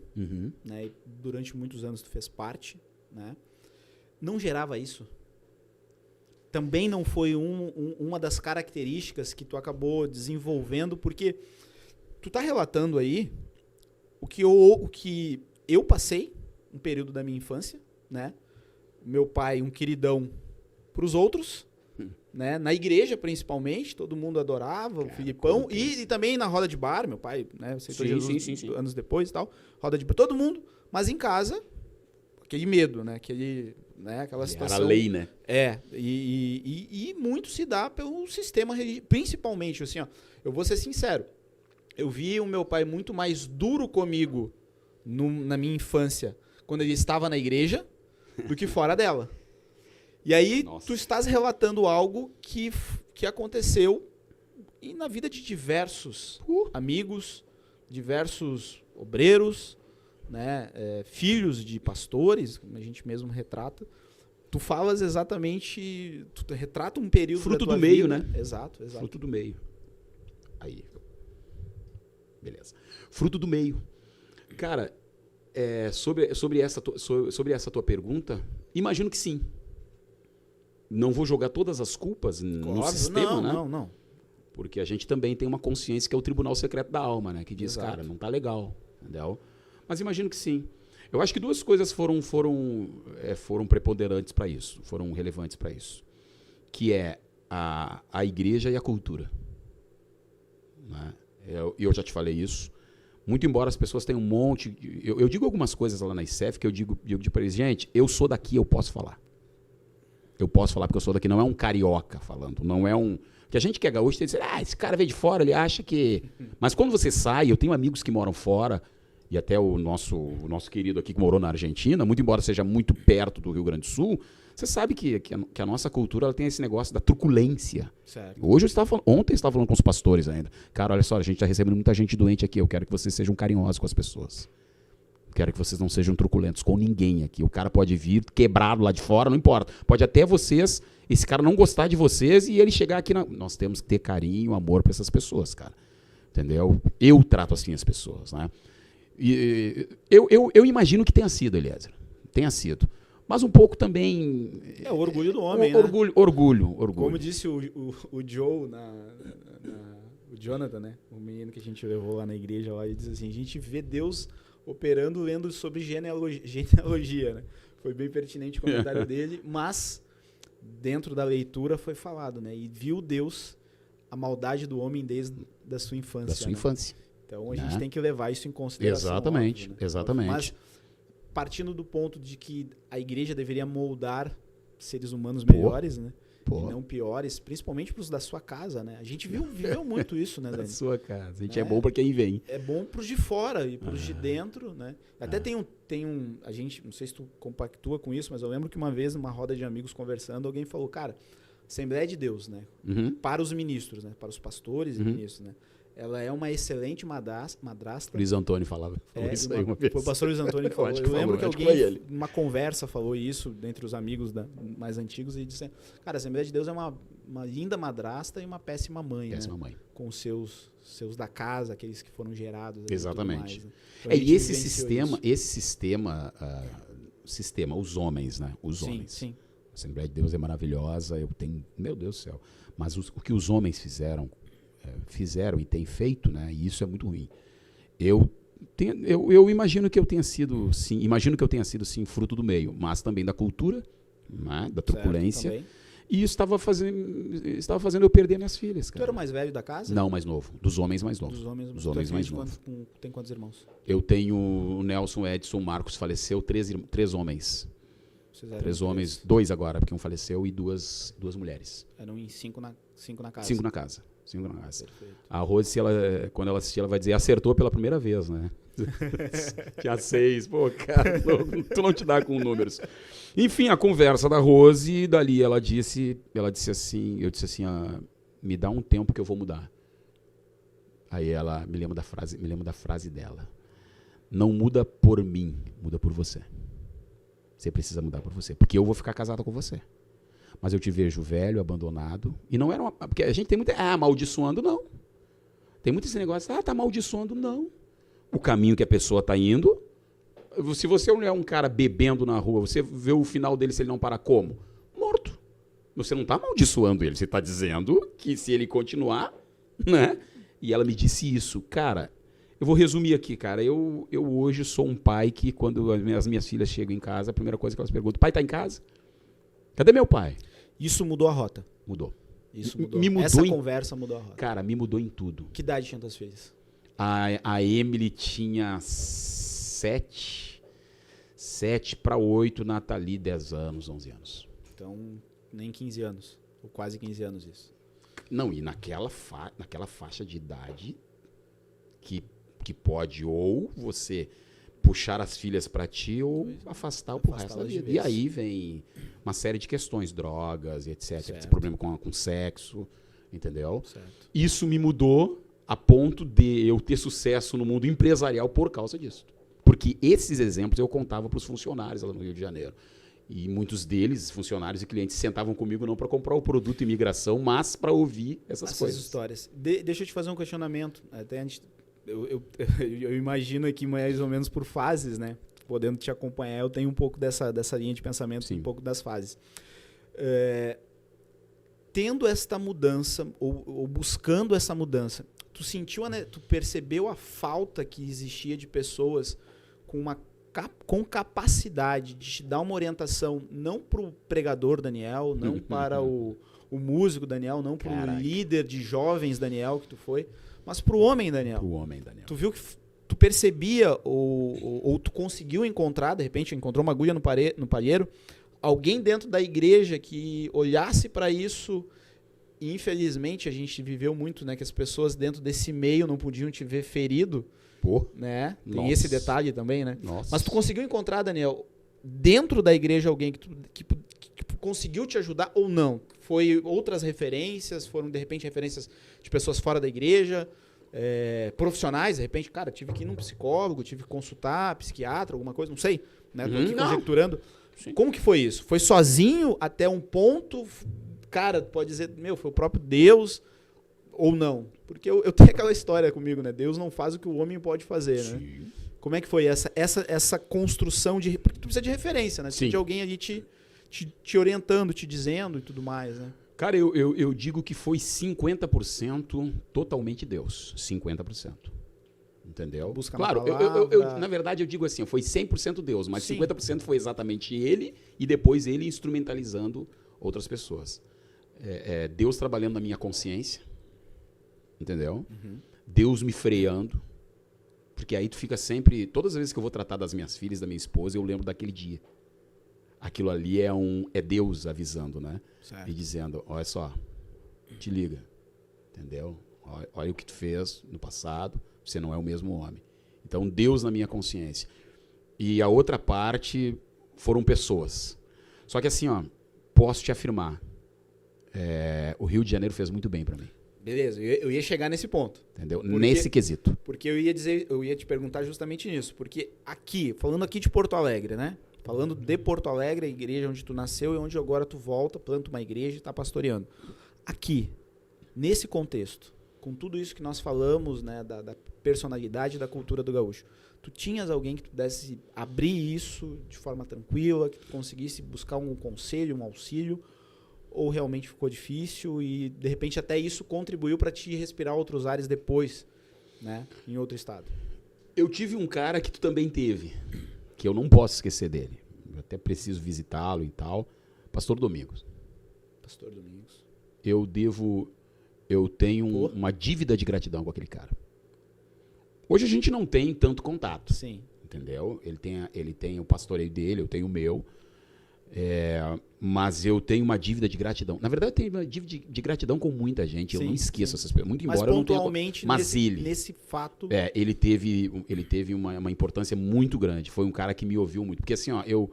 [SPEAKER 1] né, e durante muitos anos tu fez parte, né, não gerava isso? Também não foi uma das características que tu acabou desenvolvendo, porque tu tá relatando aí o que eu passei um período da minha infância, né? Meu pai, um queridão pros outros, né? Na igreja, principalmente, todo mundo adorava o Filipão. E também na roda de bar, meu pai, né? Aceitou Jesus sim. Anos depois e tal. Roda de bar, todo mundo. Mas em casa, aquele medo, né? Aquela situação.
[SPEAKER 2] Era a lei, né?
[SPEAKER 1] E muito se dá pelo sistema religioso. Principalmente, assim, ó, eu vou ser sincero. Eu vi o meu pai muito mais duro comigo na minha infância, quando ele estava na igreja, do que fora dela. E aí, tu estás relatando algo que aconteceu na vida de diversos amigos, diversos obreiros, né, filhos de pastores, como a gente mesmo retrata. Tu falas exatamente, tu retrata um período
[SPEAKER 2] fruto
[SPEAKER 1] da tua
[SPEAKER 2] do meio,
[SPEAKER 1] vida.
[SPEAKER 2] né?
[SPEAKER 1] Exato.
[SPEAKER 2] Fruto do meio. Aí. Beleza. Fruto do meio. Cara, sobre essa tua pergunta, imagino que sim. Não vou jogar todas as culpas no sistema, né?
[SPEAKER 1] Não.
[SPEAKER 2] Porque a gente também tem uma consciência que é o tribunal secreto da alma, né? Que diz,
[SPEAKER 1] Exato.
[SPEAKER 2] Cara, não tá legal, entendeu? Mas imagino que sim. Eu acho que 2 coisas foram preponderantes para isso, foram relevantes para isso. Que é a igreja e a cultura. Né? Eu já te falei isso. Muito embora as pessoas tenham um monte... Eu digo algumas coisas lá na ICEF que eu digo para eles, gente, eu sou daqui, eu posso falar. Eu posso falar porque eu sou daqui, não é um carioca falando, não é um... Porque a gente que é gaúcho tem que dizer, esse cara veio de fora, ele acha que... Mas quando você sai, eu tenho amigos que moram fora, e até o nosso querido aqui que morou na Argentina, muito embora seja muito perto do Rio Grande do Sul, você sabe que a nossa cultura ela tem esse negócio da truculência.
[SPEAKER 1] Certo.
[SPEAKER 2] Ontem eu estava falando com os pastores ainda. Cara, olha só, a gente está recebendo muita gente doente aqui, eu quero que vocês sejam carinhosos com as pessoas. Quero que vocês não sejam truculentos com ninguém aqui. O cara pode vir quebrado lá de fora, não importa. Pode até esse cara não gostar de vocês e ele chegar aqui. Nós temos que ter carinho, amor para essas pessoas, cara. Entendeu? Eu trato assim as pessoas, né? E eu imagino que tenha sido, Eliezer. Tenha sido. Mas um pouco também...
[SPEAKER 1] É o orgulho do homem,
[SPEAKER 2] Orgulho.
[SPEAKER 1] Como disse o Joe o Jonathan, né? O menino que a gente levou lá na igreja, lá, ele diz assim, a gente vê Deus operando lendo sobre genealogia, né? Foi bem pertinente o comentário dele, mas dentro da leitura foi falado, né? E viu Deus a maldade do homem desde a sua infância.
[SPEAKER 2] Da sua infância.
[SPEAKER 1] Então a gente tem que levar isso em consideração.
[SPEAKER 2] Exatamente,
[SPEAKER 1] óbvio, né?
[SPEAKER 2] exatamente.
[SPEAKER 1] Mas partindo do ponto de que a igreja deveria moldar seres humanos melhores, né? E não piores, principalmente para os da sua casa, né? A gente viveu muito isso, né, Dani?
[SPEAKER 2] Da sua casa. A gente é bom para quem vem.
[SPEAKER 1] É bom para os de fora e para os de dentro, né? Até tem um... A gente, não sei se tu compactua com isso, mas eu lembro que uma vez, numa roda de amigos conversando, alguém falou, cara, Assembleia de Deus, né? Para os ministros, né? Para os pastores e ministros, né? Ela é uma excelente madrasta.
[SPEAKER 2] Luiz Antônio falou isso aí uma vez.
[SPEAKER 1] Foi o pastor Luiz Antônio que falou. Eu lembro que alguém, numa conversa, falou isso entre os amigos mais antigos e disse, cara, a Assembleia de Deus é uma linda madrasta e uma péssima mãe. Péssima mãe. Com os seus da casa, aqueles que foram gerados.
[SPEAKER 2] Exatamente.
[SPEAKER 1] Mais, né? Então,
[SPEAKER 2] e esse sistema, os homens, né? Os homens.
[SPEAKER 1] Sim.
[SPEAKER 2] A Assembleia de Deus é maravilhosa, meu Deus do céu. Mas o que os homens fizeram e têm feito, né? E isso é muito ruim. Eu imagino que eu tenha sido, sim, fruto do meio, mas também da cultura, né? Da truculência. E isso estava fazendo eu perder minhas filhas, cara.
[SPEAKER 1] Tu era o mais velho da casa?
[SPEAKER 2] Não, mais novo. Dos homens mais novos.
[SPEAKER 1] Dos homens mais novos. Tem quantos irmãos?
[SPEAKER 2] Eu tenho o Nelson, Edson, o Marcos faleceu, 3 homens. 3 homens, 2 agora, porque um faleceu, e duas mulheres.
[SPEAKER 1] Eram em 5 na casa.
[SPEAKER 2] 5 na casa. Perfeito. A Rose, quando ela assistir, ela vai dizer, acertou pela primeira vez, né? Tinha 6, pô, cara, tu não te dá com números. Enfim, a conversa da Rose, dali ela disse assim, eu disse assim, me dá um tempo que eu vou mudar. Aí ela, me lembro da frase dela, não muda por mim, muda por você. Você precisa mudar por você, porque eu vou ficar casada com você. Mas eu te vejo velho, abandonado. E não era porque a gente tem muita... amaldiçoando, não. Tem muito esse negócio, tá amaldiçoando, não. O caminho que a pessoa está indo... Se você é um cara bebendo na rua, você vê o final dele, se ele não parar como? Morto. Você não está amaldiçoando ele, você está dizendo que se ele continuar, né? E ela me disse isso. Cara, eu vou resumir aqui, cara. Eu hoje sou um pai que, quando as minhas filhas chegam em casa, a primeira coisa que elas perguntam, pai está em casa? Cadê meu pai?
[SPEAKER 1] Isso mudou a rota.
[SPEAKER 2] Mudou.
[SPEAKER 1] Isso mudou. Essa conversa mudou a rota.
[SPEAKER 2] Cara, me mudou em tudo.
[SPEAKER 1] Que idade tinha tuas filhas?
[SPEAKER 2] A Emily tinha 7 para 8, Nathalie 10 anos, 11 anos.
[SPEAKER 1] Então, nem 15 anos. Ou quase 15 anos isso.
[SPEAKER 2] Não, e naquela faixa de idade que pode ou você puxar as filhas para ti ou afastar pro resto da vida. E aí vem uma série de questões, drogas e etc. Esse problema com sexo, entendeu?
[SPEAKER 1] Certo.
[SPEAKER 2] Isso me mudou a ponto de eu ter sucesso no mundo empresarial por causa disso. Porque esses exemplos eu contava para os funcionários lá no Rio de Janeiro. E muitos deles, funcionários e clientes, sentavam comigo não para comprar o produto imigração, mas para ouvir essas coisas.
[SPEAKER 1] Histórias. Deixa eu te fazer um questionamento. Até antes... Eu imagino aqui mais ou menos por fases, né? Podendo te acompanhar, eu tenho um pouco dessa linha de pensamento, um pouco das fases. Tendo esta mudança, ou buscando essa mudança, tu percebeu a falta que existia de pessoas com capacidade de te dar uma orientação, não para o pregador Daniel, não para o músico Daniel, não para o líder de jovens Daniel que tu foi, mas para o homem, Daniel.
[SPEAKER 2] Para o homem, Daniel.
[SPEAKER 1] Tu viu que tu percebia ou tu conseguiu encontrar, de repente, encontrou uma agulha no palheiro, alguém dentro da igreja que olhasse para isso. E, infelizmente, a gente viveu muito, né, que as pessoas dentro desse meio não podiam te ver ferido.
[SPEAKER 2] Pô.
[SPEAKER 1] Né? Tem esse detalhe também, né?
[SPEAKER 2] Nossa.
[SPEAKER 1] Mas tu conseguiu encontrar, Daniel, dentro da igreja alguém que conseguiu te ajudar ou não? Foi outras referências? Foram, de repente, referências de pessoas fora da igreja? Profissionais, de repente, cara, tive que ir num psicólogo, tive que consultar psiquiatra, alguma coisa, não sei. Né? Tô aqui conjecturando. Sim. Como que foi isso? Foi sozinho até um ponto? Cara, pode dizer, foi o próprio Deus ou não? Porque eu tenho aquela história comigo, né? Deus não faz o que o homem pode fazer, né?
[SPEAKER 2] Sim.
[SPEAKER 1] Como é que foi essa construção de... Porque tu precisa de referência, né? Precisa de alguém ali te orientando, te dizendo e tudo mais, né?
[SPEAKER 2] Cara, eu digo que foi 50% totalmente Deus. 50%. Entendeu?
[SPEAKER 1] Busca
[SPEAKER 2] claro, na verdade eu digo assim, foi 100% Deus, mas sim, 50% foi exatamente ele e depois ele instrumentalizando outras pessoas. Deus trabalhando na minha consciência, entendeu? Deus me freando, Porque aí tu fica sempre... Todas as vezes que eu vou tratar das minhas filhas, da minha esposa, eu lembro daquele dia. Aquilo ali é Deus avisando, né?
[SPEAKER 1] Certo.
[SPEAKER 2] E dizendo, olha só, te liga, entendeu? Olha o que tu fez no passado, você não é o mesmo homem. Então, Deus na minha consciência. E a outra parte foram pessoas. Só que assim, ó, posso te afirmar, o Rio de Janeiro fez muito bem para mim.
[SPEAKER 1] Beleza, eu ia chegar nesse ponto.
[SPEAKER 2] Entendeu? Nesse quesito.
[SPEAKER 1] Porque eu ia te perguntar justamente nisso. Porque aqui, falando aqui de Porto Alegre, né? Falando de Porto Alegre, a igreja onde tu nasceu e onde agora tu volta, planta uma igreja e tá pastoreando. Aqui, nesse contexto, com tudo isso que nós falamos, né, da personalidade e da cultura do gaúcho, tu tinhas alguém que tu pudesse abrir isso de forma tranquila, que tu conseguisse buscar um conselho, um auxílio, ou realmente ficou difícil e, de repente, até isso contribuiu para te respirar outros ares depois, né, em outro estado?
[SPEAKER 2] Eu tive um cara que tu também teve, que eu não posso esquecer dele. Eu até preciso visitá-lo e tal. Pastor Domingos.
[SPEAKER 1] Pastor Domingos.
[SPEAKER 2] Eu tenho uma dívida de gratidão com aquele cara. Hoje a gente não tem tanto contato.
[SPEAKER 1] Sim.
[SPEAKER 2] Entendeu? Ele tem o pastoreio dele, eu tenho o meu. Mas eu tenho uma dívida de gratidão. Na verdade, eu tenho uma dívida de gratidão com muita gente. Eu não esqueço essas pessoas. Muito embora eu não tenha...
[SPEAKER 1] Mas nesse fato...
[SPEAKER 2] Ele teve uma importância muito grande. Foi um cara que me ouviu muito. Porque assim, ó, eu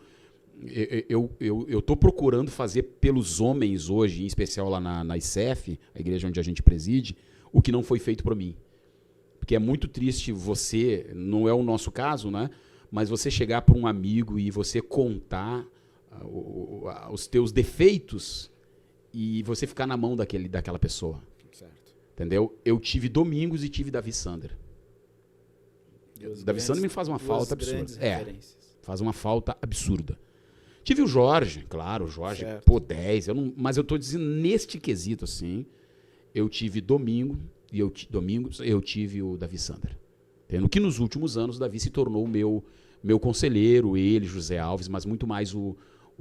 [SPEAKER 2] tô procurando fazer pelos homens hoje, em especial lá na ICF, a igreja onde a gente preside, o que não foi feito por mim. Porque é muito triste você, não é o nosso caso, né? Mas você chegar para um amigo e você contar os teus defeitos e você ficar na mão daquela pessoa.
[SPEAKER 1] Certo.
[SPEAKER 2] Entendeu? Eu tive Domingos e tive Davi Sander. Davi Sander me faz uma falta absurda. Faz uma falta absurda. Tive o Jorge, claro, o Jorge,
[SPEAKER 1] certo.
[SPEAKER 2] Pô, 10, mas eu tô dizendo neste quesito, assim, eu tive Domingos, eu tive o Davi Sander. Tendo que nos últimos anos o Davi se tornou o meu conselheiro, ele, José Alves, mas muito mais o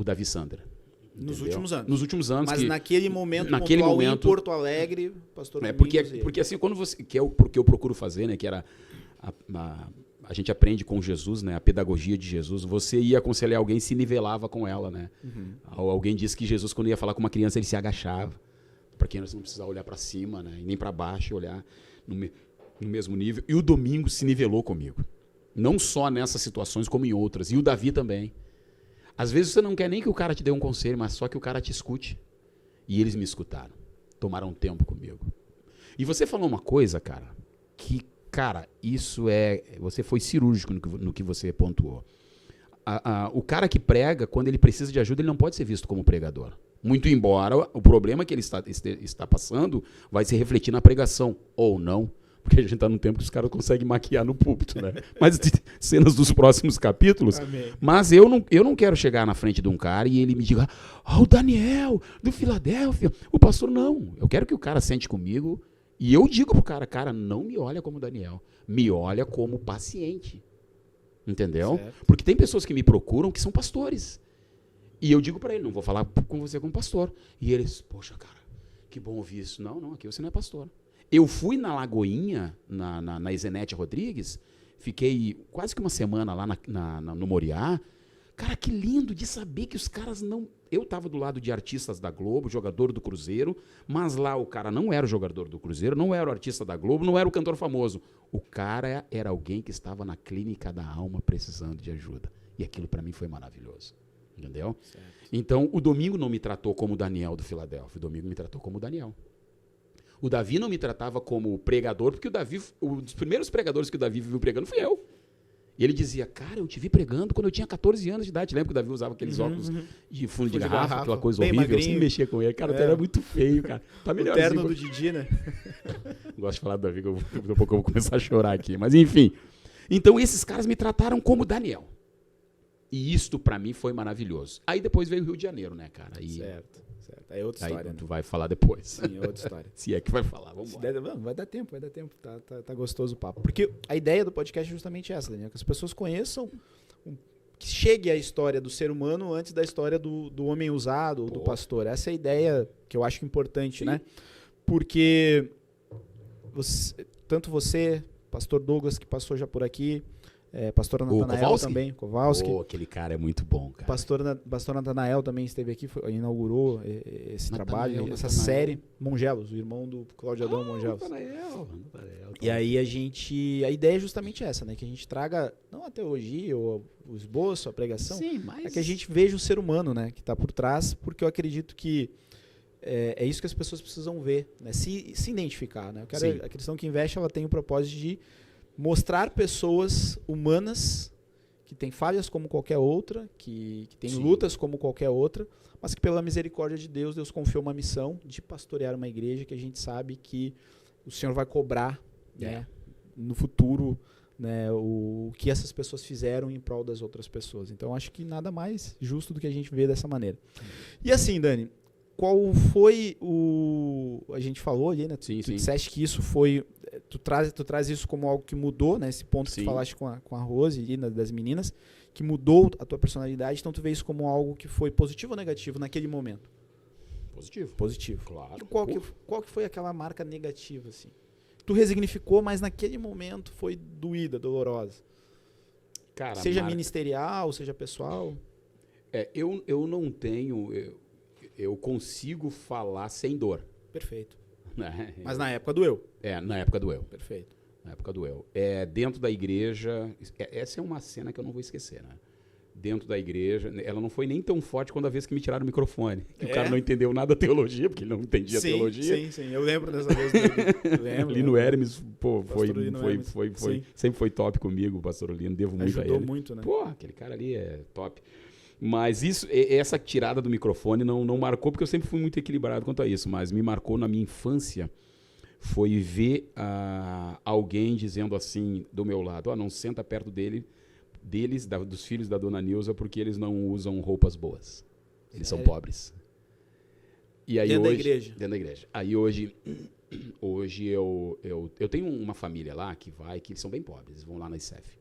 [SPEAKER 2] Davi Sander.
[SPEAKER 1] Nos últimos anos.
[SPEAKER 2] Nos últimos anos.
[SPEAKER 1] Mas naquele momento em Porto Alegre, pastor Domingos...
[SPEAKER 2] Porque assim, porque eu procuro fazer, né, que era... A gente aprende com Jesus, né, a pedagogia de Jesus. Você ia aconselhar alguém e se nivelava com ela, né? Uhum. Alguém disse que Jesus, quando ia falar com uma criança, ele se agachava. Para que nós não precisar olhar para cima, né, e nem para baixo, olhar no mesmo nível. E o Domingos se nivelou comigo. Não só nessas situações, como em outras. E o Davi também. Às vezes você não quer nem que o cara te dê um conselho, mas só que o cara te escute. E eles me escutaram. Tomaram tempo comigo. E você falou uma coisa, cara, que... Cara, você foi cirúrgico no que você pontuou. O cara que prega, quando ele precisa de ajuda, ele não pode ser visto como pregador. Muito embora o problema que ele está passando vai se refletir na pregação, ou não. Porque a gente está num tempo que os caras conseguem maquiar no púlpito, né? Mas cenas dos próximos capítulos. Amém. Mas eu não quero chegar na frente de um cara e ele me diga, o Daniel, do Filadélfia, o pastor, não. Eu quero que o cara sente comigo. E eu digo pro cara, não me olha como Daniel, me olha como paciente. Entendeu? Certo. Porque tem pessoas que me procuram que são pastores. E eu digo para ele, não vou falar com você como pastor. E eles, poxa, cara, que bom ouvir isso. Não, aqui você não é pastor. Eu fui na Lagoinha, na Isenete Rodrigues, fiquei quase que uma semana lá no Moriá. Cara, que lindo de saber que os caras não... Eu estava do lado de artistas da Globo, jogador do Cruzeiro, mas lá o cara não era o jogador do Cruzeiro, não era o artista da Globo, não era o cantor famoso. O cara era alguém que estava na clínica da alma precisando de ajuda. E aquilo para mim foi maravilhoso. Entendeu? Certo. Então, o Domingo não me tratou como o Daniel do Filadélfia, o Domingo me tratou como o Daniel. O Davi não me tratava como pregador, porque um dos primeiros pregadores que o Davi viu pregando fui eu. E ele dizia, cara, eu te vi pregando quando eu tinha 14 anos de idade. Lembra que o Davi usava aqueles óculos de fundo de garrafa, aquela coisa horrível? Magrinho. Eu sempre mexia com ele. Cara, o terno era muito feio, cara. Tá melhor.
[SPEAKER 1] O terno do Didi, né?
[SPEAKER 2] Gosto de falar do Davi, que daqui a pouco eu vou começar a chorar aqui. Mas, enfim. Então, esses caras me trataram como Daniel. E isto, pra mim, foi maravilhoso. Aí depois veio o Rio de Janeiro, né, cara?
[SPEAKER 1] Certo. Aí é outra história,
[SPEAKER 2] tu vai falar depois.
[SPEAKER 1] Sim, é outra história.
[SPEAKER 2] Se é que vai falar, vamos lá.
[SPEAKER 1] Vai dar tempo. Tá gostoso o papo. Porque a ideia do podcast é justamente essa, Daniel, que as pessoas conheçam, que chegue a história do ser humano antes da história do homem usado, do pastor. Essa é a ideia que eu acho importante, né? Porque tanto você, pastor Douglas, que passou já por aqui, pastor Natanael também, Kowalski.
[SPEAKER 2] Aquele cara é muito bom, cara.
[SPEAKER 1] Pastor Natanael também esteve aqui, inaugurou esse trabalho, essa série. Mongelos, o irmão do Cláudio Adão Mongelos.
[SPEAKER 2] Natanael.
[SPEAKER 1] E aí a ideia é justamente essa, né? Que a gente traga, não a teologia ou o esboço, a pregação,
[SPEAKER 2] sim, mas...
[SPEAKER 1] é que a gente veja o ser humano, né? Que está por trás, porque eu acredito que é isso que as pessoas precisam ver, né? Se identificar, né? A Cristão que Investe, ela tem o propósito de mostrar pessoas humanas que têm falhas como qualquer outra, que têm lutas como qualquer outra, mas que pela misericórdia de Deus, Deus confiou uma missão de pastorear uma igreja que a gente sabe que o Senhor vai cobrar, né, no futuro, né, o que essas pessoas fizeram em prol das outras pessoas. Então, acho que nada mais justo do que a gente ver dessa maneira. E assim, Dani, qual foi a gente falou ali, né? Tu disseste que isso foi... Tu traz isso como algo que mudou, né? Esse ponto que tu falaste com a Rose ali, das meninas, que mudou a tua personalidade. Então, tu vê isso como algo que foi positivo ou negativo naquele momento? Positivo.
[SPEAKER 2] Claro.
[SPEAKER 1] E qual que foi aquela marca negativa, assim? Tu resignificou, mas naquele momento foi doída, dolorosa.
[SPEAKER 2] Cara,
[SPEAKER 1] seja ministerial, seja pessoal.
[SPEAKER 2] Eu não tenho... Eu consigo falar sem dor.
[SPEAKER 1] Perfeito. Mas na época doeu.
[SPEAKER 2] Na época doeu.
[SPEAKER 1] Perfeito.
[SPEAKER 2] Na época doeu. Dentro da igreja... Essa é uma cena que eu não vou esquecer, né? Dentro da igreja... Ela não foi nem tão forte quando a vez que me tiraram o microfone. Que o cara não entendeu nada da teologia, porque ele não entendia teologia.
[SPEAKER 1] Sim. Eu lembro dessa vez.
[SPEAKER 2] Lino Hermes, pô,
[SPEAKER 1] Hermes.
[SPEAKER 2] Sempre foi top comigo, o pastor Lino. Devo muito a ele.
[SPEAKER 1] Ajudou muito, né?
[SPEAKER 2] Pô, aquele cara ali é top. Mas essa tirada do microfone não marcou, porque eu sempre fui muito equilibrado quanto a isso, mas me marcou na minha infância, foi ver alguém dizendo assim do meu lado, não senta perto dos filhos da dona Nilza, porque eles não usam roupas boas. Eles são pobres. E aí
[SPEAKER 1] dentro da igreja?
[SPEAKER 2] Dentro da igreja. Aí hoje eu tenho uma família lá que eles são bem pobres, eles vão lá na ICEF.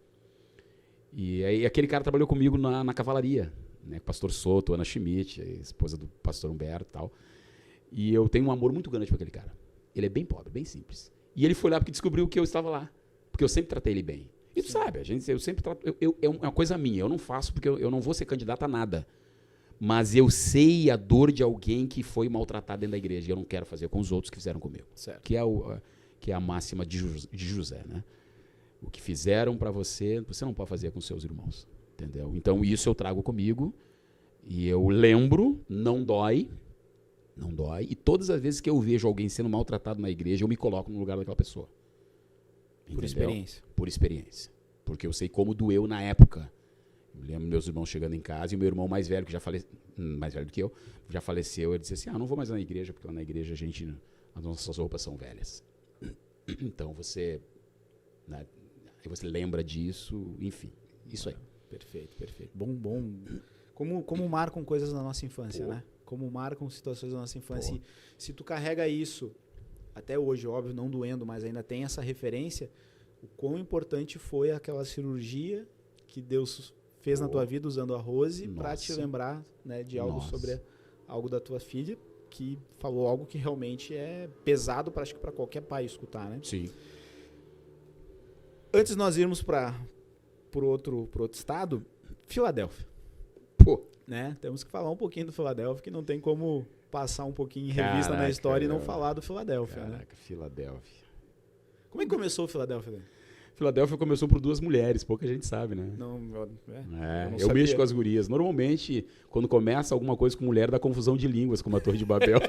[SPEAKER 2] E aí aquele cara trabalhou comigo na cavalaria, né? Pastor Soto, Ana Schmidt, a esposa do pastor Humberto e tal. E eu tenho um amor muito grande por aquele cara. Ele é bem pobre, bem simples. E ele foi lá porque descobriu que eu estava lá. Porque eu sempre tratei ele bem. E tu sabe, eu sempre trato... é uma coisa minha, eu não faço porque eu não vou ser candidato a nada. Mas eu sei a dor de alguém que foi maltratado dentro da igreja. E eu não quero fazer com os outros que fizeram comigo.
[SPEAKER 1] Certo.
[SPEAKER 2] Que é a máxima de José, né? O que fizeram para você não pode fazer com seus irmãos, entendeu? Então, isso eu trago comigo e eu lembro, não dói, e todas as vezes que eu vejo alguém sendo maltratado na igreja, eu me coloco no lugar daquela pessoa. Entendeu? Por experiência. Porque eu sei como doeu na época. Eu lembro meus irmãos chegando em casa e o meu irmão mais velho, que já faleceu, mais velho do que eu, já faleceu, ele disse assim, não vou mais na igreja, porque lá na igreja as nossas roupas são velhas. Então, você... Né, aí você lembra disso, enfim, isso aí.
[SPEAKER 1] Perfeito. Bom. Como marcam coisas na nossa infância, né? Como marcam situações da nossa infância. E se tu carrega isso, até hoje, óbvio, não doendo, mas ainda tem essa referência, o quão importante foi aquela cirurgia que Deus fez na tua vida usando a Rose para te lembrar, né, de algo sobre algo da tua filha, que falou algo que realmente é pesado, acho que para qualquer pai escutar, né?
[SPEAKER 2] Sim.
[SPEAKER 1] Antes de nós irmos para outro estado, Filadélfia. Né? Temos que falar um pouquinho do Filadélfia, que não tem como passar um pouquinho em revista na história e não falar do Filadélfia.
[SPEAKER 2] Caraca,
[SPEAKER 1] né?
[SPEAKER 2] Filadélfia.
[SPEAKER 1] Como é que começou o Filadélfia? Né?
[SPEAKER 2] Filadélfia começou por 2 mulheres, pouca gente sabe, né? Eu mexo com as gurias. Normalmente, quando começa alguma coisa com mulher, dá confusão de línguas, como a Torre de Babel.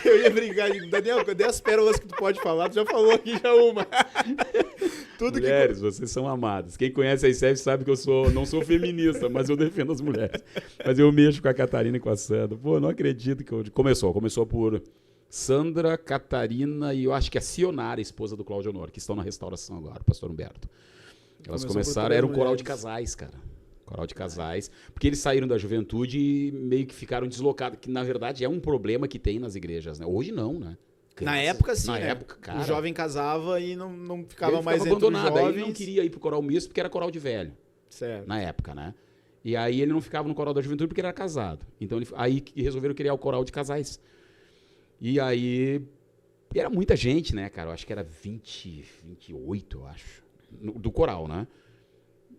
[SPEAKER 1] Eu ia brincar, Daniel, cadê as pérolas que tu pode falar? Tu já falou aqui já uma.
[SPEAKER 2] Mulheres, vocês são amadas. Quem conhece a ICEF sabe que eu não sou feminista, mas eu defendo as mulheres. Mas eu mexo com a Catarina e com a Sandra. Não acredito que começou por Sandra, Catarina e eu acho que a Sionara, esposa do Cláudio Honor, que estão na restauração agora, o pastor Humberto. Elas começaram, era um coral de casais, cara. Coral de casais, porque eles saíram da juventude e meio que ficaram deslocados, que na verdade é um problema que tem nas igrejas, né? Hoje não, né?
[SPEAKER 1] Na época, sim.
[SPEAKER 2] Na época, cara.
[SPEAKER 1] O jovem casava e não ficava
[SPEAKER 2] mais
[SPEAKER 1] abandonado.
[SPEAKER 2] Aí ele não queria ir pro coral misto porque era coral de velho.
[SPEAKER 1] Certo.
[SPEAKER 2] Na época, né? E aí ele não ficava no coral da juventude porque ele era casado. Então aí resolveram criar o coral de casais. E aí E era muita gente, né, cara? Eu acho que era 28, eu acho, do coral, né?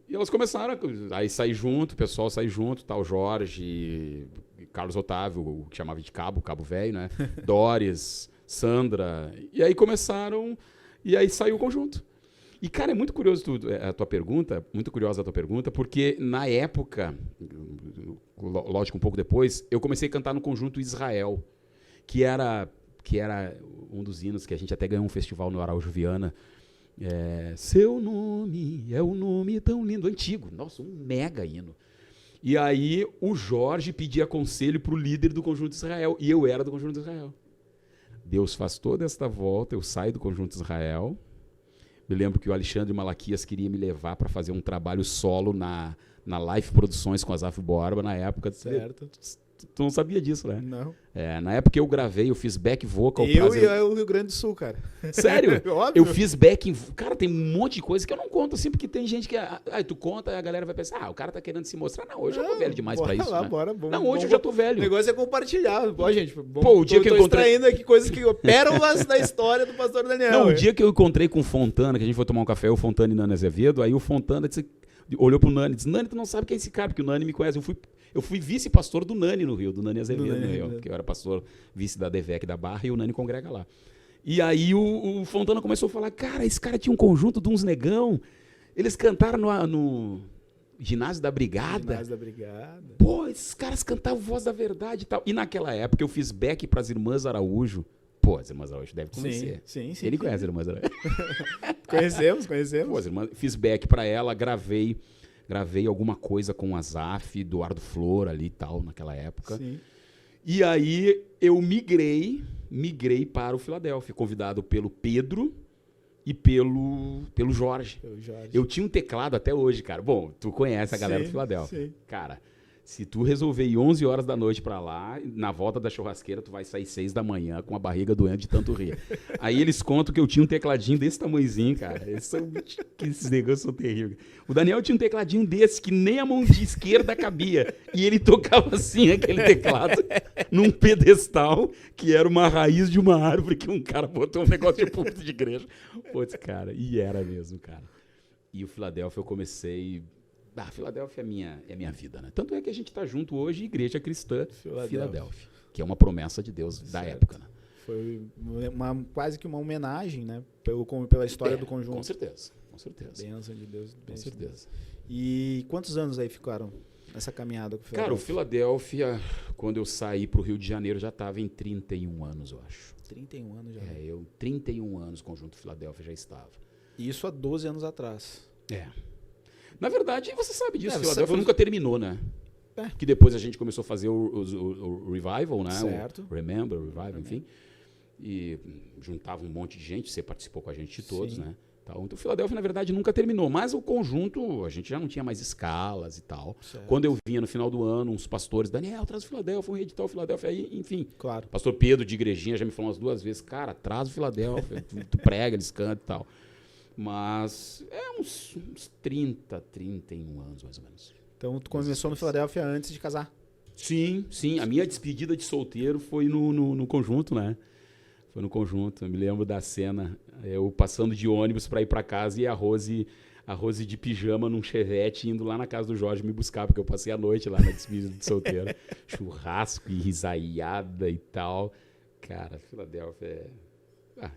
[SPEAKER 2] E elas começaram a sair junto, o pessoal sair junto, tal, Jorge, Carlos Otávio, o que chamava de Cabo Velho, né? Doris, Sandra. E aí começaram, e aí saiu o conjunto. E, cara, é muito curioso a tua pergunta, muito curiosa a tua pergunta, porque na época, lógico, um pouco depois, eu comecei a cantar no conjunto Israel, que era um dos hinos que a gente até ganhou um festival no Araújo Viana. Seu nome é um nome tão lindo, antigo, nossa, um mega hino. E aí o Jorge pedia conselho para o líder do Conjunto Israel, e eu era do Conjunto Israel. Deus faz toda esta volta, eu saio do Conjunto Israel. Me lembro que o Alexandre Malaquias queria me levar para fazer um trabalho solo na Life Produções com a Zaf Borba na época.
[SPEAKER 1] Certo.
[SPEAKER 2] Tu não sabia disso, né?
[SPEAKER 1] Não.
[SPEAKER 2] Na época eu gravei, eu fiz back vocal.
[SPEAKER 1] E o Rio Grande do Sul, cara.
[SPEAKER 2] Sério?
[SPEAKER 1] Óbvio.
[SPEAKER 2] Eu fiz back... Cara, tem um monte de coisa que eu não conto, assim, porque tem gente que... tu conta e a galera vai pensar, o cara tá querendo se mostrar. Não, hoje eu tô velho demais pra isso,
[SPEAKER 1] lá,
[SPEAKER 2] né?
[SPEAKER 1] Bora, bom.
[SPEAKER 2] Não, hoje eu já tô velho.
[SPEAKER 1] O negócio é compartilhar. Pô, gente,
[SPEAKER 2] o dia que eu encontrei...
[SPEAKER 1] extraindo aqui coisas que... pérolas da história do pastor Daniel.
[SPEAKER 2] Não, o dia que eu encontrei com o Fontana, que a gente foi tomar um café, o Fontana e Nani Azevedo, aí o Fontana olhou pro Nani e disse, Nani, tu não sabe quem é esse cara, porque o Nani me conhece. Eu fui vice-pastor do Nani no Rio, do Nani Azevedo no Rio, porque eu era pastor vice da DVEC da Barra e o Nani congrega lá. E aí o Fontana começou a falar, cara, esse cara tinha um conjunto de uns negão, eles cantaram no Ginásio da Brigada.
[SPEAKER 1] Ginásio da Brigada.
[SPEAKER 2] Pô, esses caras cantavam Voz da Verdade e tal. E naquela época eu fiz back para as Irmãs Araújo. Pô, as Irmãs Araújo devem conhecer.
[SPEAKER 1] Sim.
[SPEAKER 2] Ele conhece as Irmãs Araújo.
[SPEAKER 1] Conhecemos.
[SPEAKER 2] Pô, as irmãs, fiz back para ela, gravei alguma coisa com a Zaf, Eduardo Flor ali e tal, naquela época.
[SPEAKER 1] Sim.
[SPEAKER 2] E aí eu migrei para o Filadélfia, convidado pelo Pedro e pelo Jorge. Eu tinha um teclado até hoje, cara. Bom, tu conhece a galera do Filadélfia.
[SPEAKER 1] Sim.
[SPEAKER 2] Cara, se tu resolver ir 11 horas da noite pra lá, na volta da churrasqueira, tu vai sair 6 da manhã com a barriga doendo de tanto rir. Aí eles contam que eu tinha um tecladinho desse tamanhozinho, cara. Esses negócios são terríveis. O Daniel tinha um tecladinho desse que nem a mão de esquerda cabia. E ele tocava assim, aquele teclado, num pedestal, que era uma raiz de uma árvore que um cara botou um negócio de púlpito de igreja. Putz, cara, e era mesmo, cara. E o Filadélfia eu comecei... Filadélfia é minha vida, né? Tanto é que a gente está junto hoje, Igreja Cristã Filadélfia, que é uma promessa de Deus da época, né?
[SPEAKER 1] Foi quase que uma homenagem, né? Pela história do conjunto.
[SPEAKER 2] Com certeza.
[SPEAKER 1] Bênção de Deus.
[SPEAKER 2] Com certeza.
[SPEAKER 1] E quantos anos aí ficaram nessa caminhada com o Filadélfia?
[SPEAKER 2] Cara, o Filadélfia, quando eu saí para o Rio de Janeiro, já estava em 31 anos, eu acho.
[SPEAKER 1] 31 anos já.
[SPEAKER 2] 31 anos, o Conjunto Filadélfia já estava.
[SPEAKER 1] E isso há 12 anos atrás.
[SPEAKER 2] Na verdade, você sabe disso, o Filadélfia nunca terminou, né? Que depois a gente começou a fazer o Revival, né?
[SPEAKER 1] Certo.
[SPEAKER 2] O Remember, o Revival, enfim. E juntava um monte de gente, você participou com a gente de todos, né? Então o Filadélfia, na verdade, nunca terminou. Mas o conjunto, a gente já não tinha mais escalas e tal.
[SPEAKER 1] Certo.
[SPEAKER 2] Quando eu vinha no final do ano, uns pastores, Daniel, traz o Filadélfia, vamos reeditar o Filadélfia aí, enfim.
[SPEAKER 1] Claro.
[SPEAKER 2] Pastor Pedro de Igrejinha já me falou umas 2 vezes, cara, traz o Filadélfia, tu prega, eles cantam e tal. Mas uns 30, 31 anos, mais ou menos.
[SPEAKER 1] Então, tu começou no Filadélfia antes de casar?
[SPEAKER 2] Sim. A minha despedida de solteiro foi no conjunto, né? Foi no conjunto. Eu me lembro da cena, eu passando de ônibus para ir para casa e a Rose de pijama num chevette indo lá na casa do Jorge me buscar, porque eu passei a noite lá na despedida de solteiro. Churrasco e risaiada e tal. Cara, Filadélfia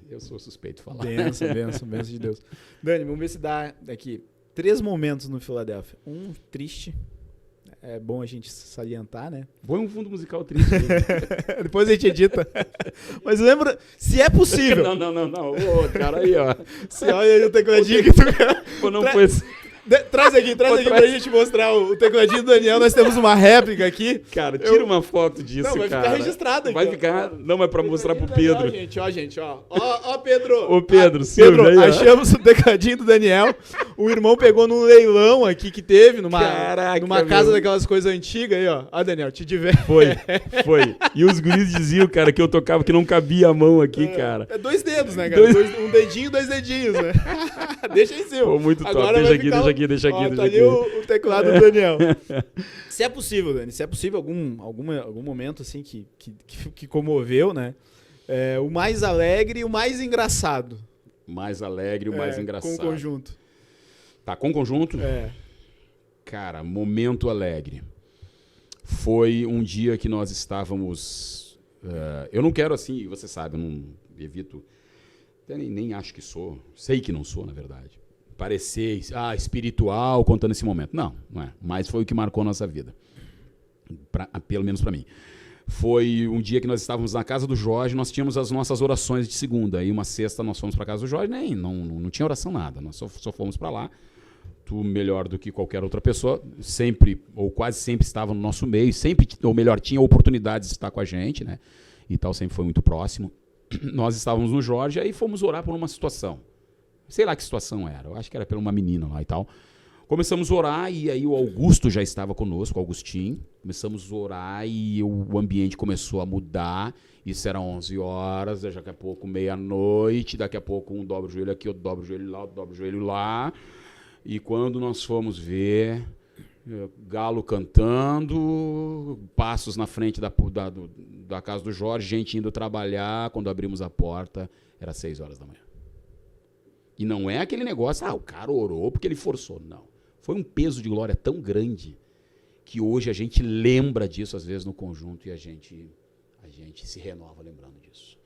[SPEAKER 2] eu sou suspeito de falar.
[SPEAKER 1] Benção de Deus. Dani, vamos ver se dá aqui 3 momentos no Filadélfia. Um triste. É bom a gente salientar, né?
[SPEAKER 2] Põe um fundo musical triste.
[SPEAKER 1] Depois a gente edita. Mas lembra, se é possível.
[SPEAKER 2] Não. Ô, cara, aí, ó.
[SPEAKER 1] Se olha aí o tecladinho que tu...
[SPEAKER 2] Pô, não foi assim.
[SPEAKER 1] Traz aqui pra gente mostrar o tecladinho do Daniel. Nós temos uma réplica aqui.
[SPEAKER 2] Cara, tira uma foto disso, cara.
[SPEAKER 1] Não, vai ficar registrado aqui.
[SPEAKER 2] Vai ficar... Não, mas pra mostrar pro Pedro.
[SPEAKER 1] Gente, ó. Ó, Pedro.
[SPEAKER 2] Ô, Pedro, Silvio aí,
[SPEAKER 1] achamos o tecladinho do Daniel. O irmão pegou num leilão aqui que teve, numa casa daquelas coisas antigas aí, ó. Ó, Daniel, te diverte.
[SPEAKER 2] Foi. E os guris diziam, cara, que eu tocava que não cabia a mão aqui, cara.
[SPEAKER 1] 2 dedos, né, cara? Um dedinho, 2 dedinhos, né? Deixa em cima.
[SPEAKER 2] Pô, muito top. Deixa aqui.
[SPEAKER 1] Tá ali o teclado do Daniel. Se é possível, Dani, algum momento assim que comoveu, né? O mais alegre e o mais engraçado.
[SPEAKER 2] Mais alegre e o mais engraçado.
[SPEAKER 1] Com o conjunto.
[SPEAKER 2] Tá, com o conjunto? Cara, momento alegre. Foi um dia que nós estávamos... eu não quero assim, você sabe, eu não evito... Nem acho que sou. Sei que não sou, na verdade. Parecer espiritual contando esse momento. Não é. Mas foi o que marcou a nossa vida. Pelo menos para mim. Foi um dia que nós estávamos na casa do Jorge, nós tínhamos as nossas orações de segunda. Aí uma sexta nós fomos para casa do Jorge, não tinha oração nada, nós só fomos para lá. Tu, melhor do que qualquer outra pessoa, sempre, ou quase sempre estava no nosso meio, sempre, ou melhor, tinha oportunidades de estar com a gente, né? E tal, sempre foi muito próximo. Nós estávamos no Jorge, aí fomos orar por uma situação. Sei lá que situação era, eu acho que era por uma menina lá e tal. Começamos a orar e aí o Augusto já estava conosco, o Augustinho. Começamos a orar e o ambiente começou a mudar. Isso era 11 horas, daqui a pouco meia-noite, daqui a pouco um dobra o joelho aqui, outro dobra o joelho lá, outro dobra o joelho lá. E quando nós fomos ver, galo cantando, passos na frente da casa do Jorge, gente indo trabalhar. Quando abrimos a porta, era 6 horas da manhã. E não é aquele negócio, o cara orou porque ele forçou. Não. Foi um peso de glória tão grande que hoje a gente lembra disso, às vezes, no conjunto, e a gente se renova lembrando disso.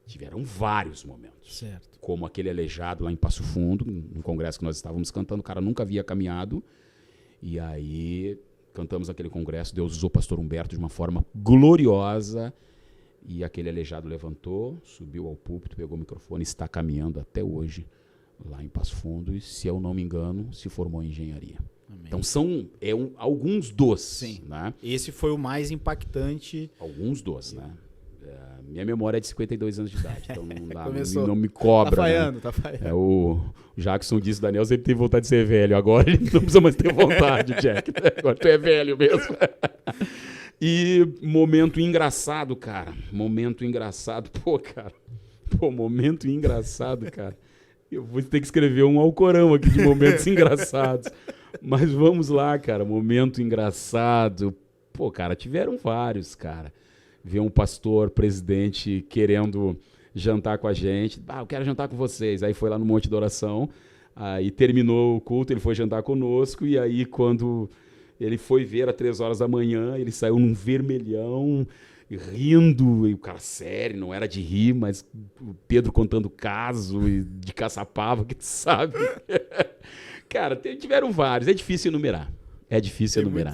[SPEAKER 2] Tiveram vários momentos.
[SPEAKER 1] Certo.
[SPEAKER 2] Como aquele aleijado lá em Passo Fundo, no congresso que nós estávamos cantando, o cara nunca havia caminhado. E aí cantamos aquele congresso, Deus usou o pastor Humberto de uma forma gloriosa. E aquele aleijado levantou, subiu ao púlpito, pegou o microfone e está caminhando até hoje lá em Passo Fundo. E, se eu não me engano, se formou em engenharia. Amém. Então são alguns dos.
[SPEAKER 1] Sim.
[SPEAKER 2] Né?
[SPEAKER 1] Esse foi o mais impactante.
[SPEAKER 2] Alguns dos, né? Minha memória é de 52 anos de idade, então não dá,
[SPEAKER 1] não
[SPEAKER 2] me cobra.
[SPEAKER 1] Tá falhando.
[SPEAKER 2] O Jackson disse, Daniel sempre teve vontade de ser velho, agora ele não precisa mais ter vontade, Jack. Agora tu é velho mesmo. E momento engraçado, cara. Momento engraçado. Momento engraçado, cara. Eu vou ter que escrever um Alcorão aqui de momentos engraçados. Mas vamos lá, cara. Momento engraçado. Cara, tiveram vários, cara. Ver um pastor, presidente, querendo jantar com a gente. Eu quero jantar com vocês. Aí foi lá no Monte da Oração. Aí terminou o culto, ele foi jantar conosco. E aí, quando ele foi ver às 3 horas da manhã, ele saiu num vermelhão, rindo. E o cara, sério, não era de rir, mas o Pedro contando caso de Caçapava, que tu sabe. Cara, tiveram vários. É difícil enumerar.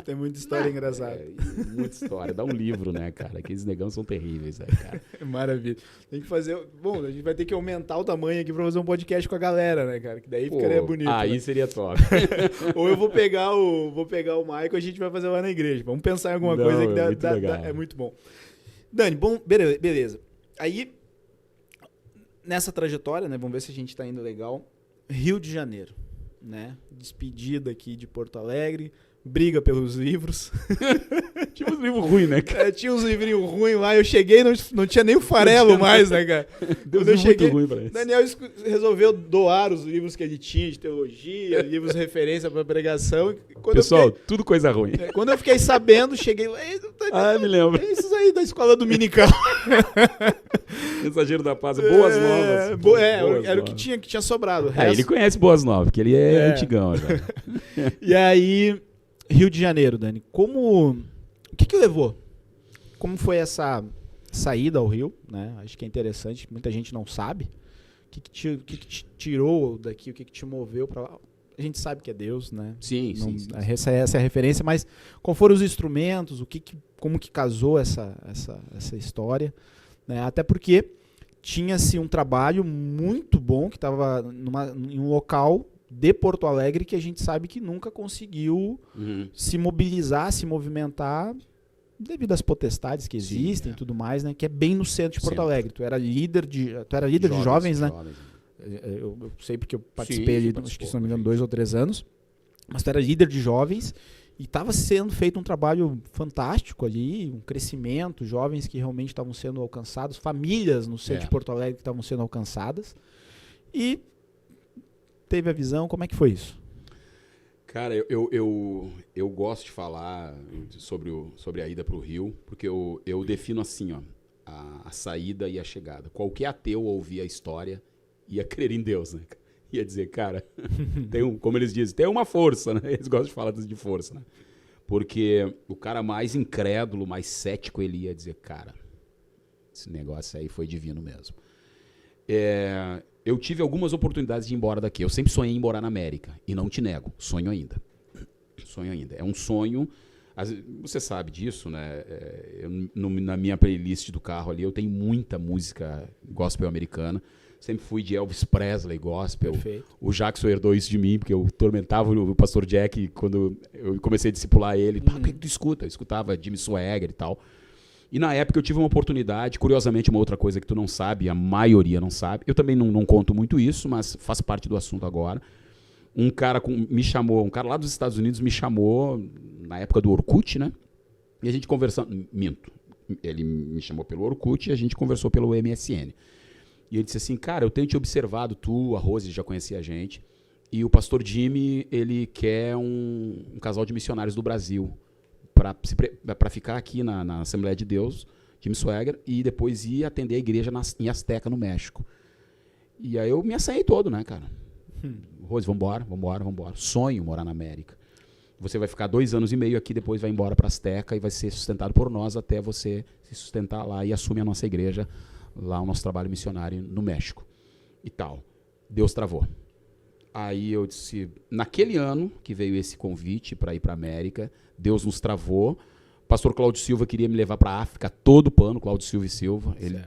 [SPEAKER 1] Tem muita história engraçada.
[SPEAKER 2] Muita história. Dá um livro, né, cara? Aqueles negão são terríveis, né, cara?
[SPEAKER 1] Maravilha. Tem que fazer... Bom, a gente vai ter que aumentar o tamanho aqui pra fazer um podcast com a galera, né, cara? Que daí ficaria bonito.
[SPEAKER 2] Aí
[SPEAKER 1] né?
[SPEAKER 2] Seria top.
[SPEAKER 1] Ou eu vou pegar o Michael e a gente vai fazer lá na igreja. Vamos pensar em alguma coisa que é muito bom. Dani, beleza. Aí, nessa trajetória, né? Vamos ver se a gente tá indo legal. Rio de Janeiro, né? Despedida aqui de Porto Alegre. Briga pelos livros.
[SPEAKER 2] Tinha uns livros ruins, né, cara?
[SPEAKER 1] Tinha uns livrinhos ruins lá. Eu cheguei e não tinha nem o farelo mais, né, cara?
[SPEAKER 2] Deu muito ruim pra isso.
[SPEAKER 1] Daniel resolveu doar os livros que ele tinha de teologia, livros de referência pra pregação.
[SPEAKER 2] Pessoal, tudo coisa ruim.
[SPEAKER 1] Quando eu fiquei sabendo, cheguei...
[SPEAKER 2] me lembro.
[SPEAKER 1] É isso aí da escola dominical.
[SPEAKER 2] Mensageiro da Paz, Boas Novas.
[SPEAKER 1] Era o que tinha sobrado.
[SPEAKER 2] Ele conhece Boas Novas, porque ele é antigão já.
[SPEAKER 1] E aí... Rio de Janeiro, Dani, o que levou? Como foi essa saída ao Rio, né? Acho que é interessante, muita gente não sabe. O que te tirou daqui, o que te moveu para lá? A gente sabe que é Deus, né?
[SPEAKER 2] Sim.
[SPEAKER 1] Essa é a referência, mas qual foram os instrumentos, como que casou essa história? Né? Até porque tinha-se um trabalho muito bom que estava em um local de Porto Alegre que a gente sabe que nunca conseguiu se mobilizar, se movimentar devido às potestades que existem e tudo mais, né? Que é bem no centro de Porto Alegre. Tu era líder de jovens, né? Eu sei porque eu participei ali, acho que se não me engano, 2 ou 3 anos. Mas tu era líder de jovens e estava sendo feito um trabalho fantástico ali, um crescimento, jovens que realmente estavam sendo alcançados, famílias no centro de Porto Alegre que estavam sendo alcançadas. E teve a visão, como é que foi isso?
[SPEAKER 2] Cara, eu gosto de falar sobre a ida para o Rio, porque eu defino assim, ó, a saída e a chegada. Qualquer ateu ouvir a história ia crer em Deus, né? Ia dizer, cara, como eles dizem, tem uma força, né? Eles gostam de falar de força, né? Porque o cara mais incrédulo, mais cético, ele ia dizer, cara, esse negócio aí foi divino mesmo. Eu tive algumas oportunidades de ir embora daqui. Eu sempre sonhei em morar na América. E não te nego, sonho ainda. Sonho ainda. É um sonho... Você sabe disso, né? Na minha playlist do carro ali, eu tenho muita música gospel americana. Sempre fui de Elvis Presley, gospel.
[SPEAKER 1] Perfeito.
[SPEAKER 2] O Jackson herdou isso de mim, porque eu tormentava o pastor Jack quando eu comecei a discipular ele. O que tu escuta? Eu escutava Jimmy Swaggart e tal. E na época eu tive uma oportunidade, curiosamente, uma outra coisa que tu não sabe, a maioria não sabe. Eu também não conto muito isso, mas faz parte do assunto agora. Um cara um cara lá dos Estados Unidos me chamou, na época do Orkut, né? E a gente conversando, minto. Ele me chamou pelo Orkut e a gente conversou pelo MSN. E ele disse assim, cara, eu tenho te observado, tu, a Rose já conhecia a gente, e o pastor Jimmy, ele quer um casal de missionários do Brasil para ficar aqui na Assembleia de Deus, Jimmy Swaggart, e depois ir atender a igreja em Azteca, no México. E aí eu me assanhei todo, né, cara? Rose, vambora. Sonho morar na América. Você vai ficar 2 anos e meio aqui, depois vai embora para Azteca e vai ser sustentado por nós até você se sustentar lá e assumir a nossa igreja, lá o nosso trabalho missionário no México e tal. Deus travou. Aí eu disse, naquele ano que veio esse convite para ir para a América, Deus nos travou. Pastor Cláudio Silva queria me levar para a África todo pano, Cláudio Silva e Silva. Ele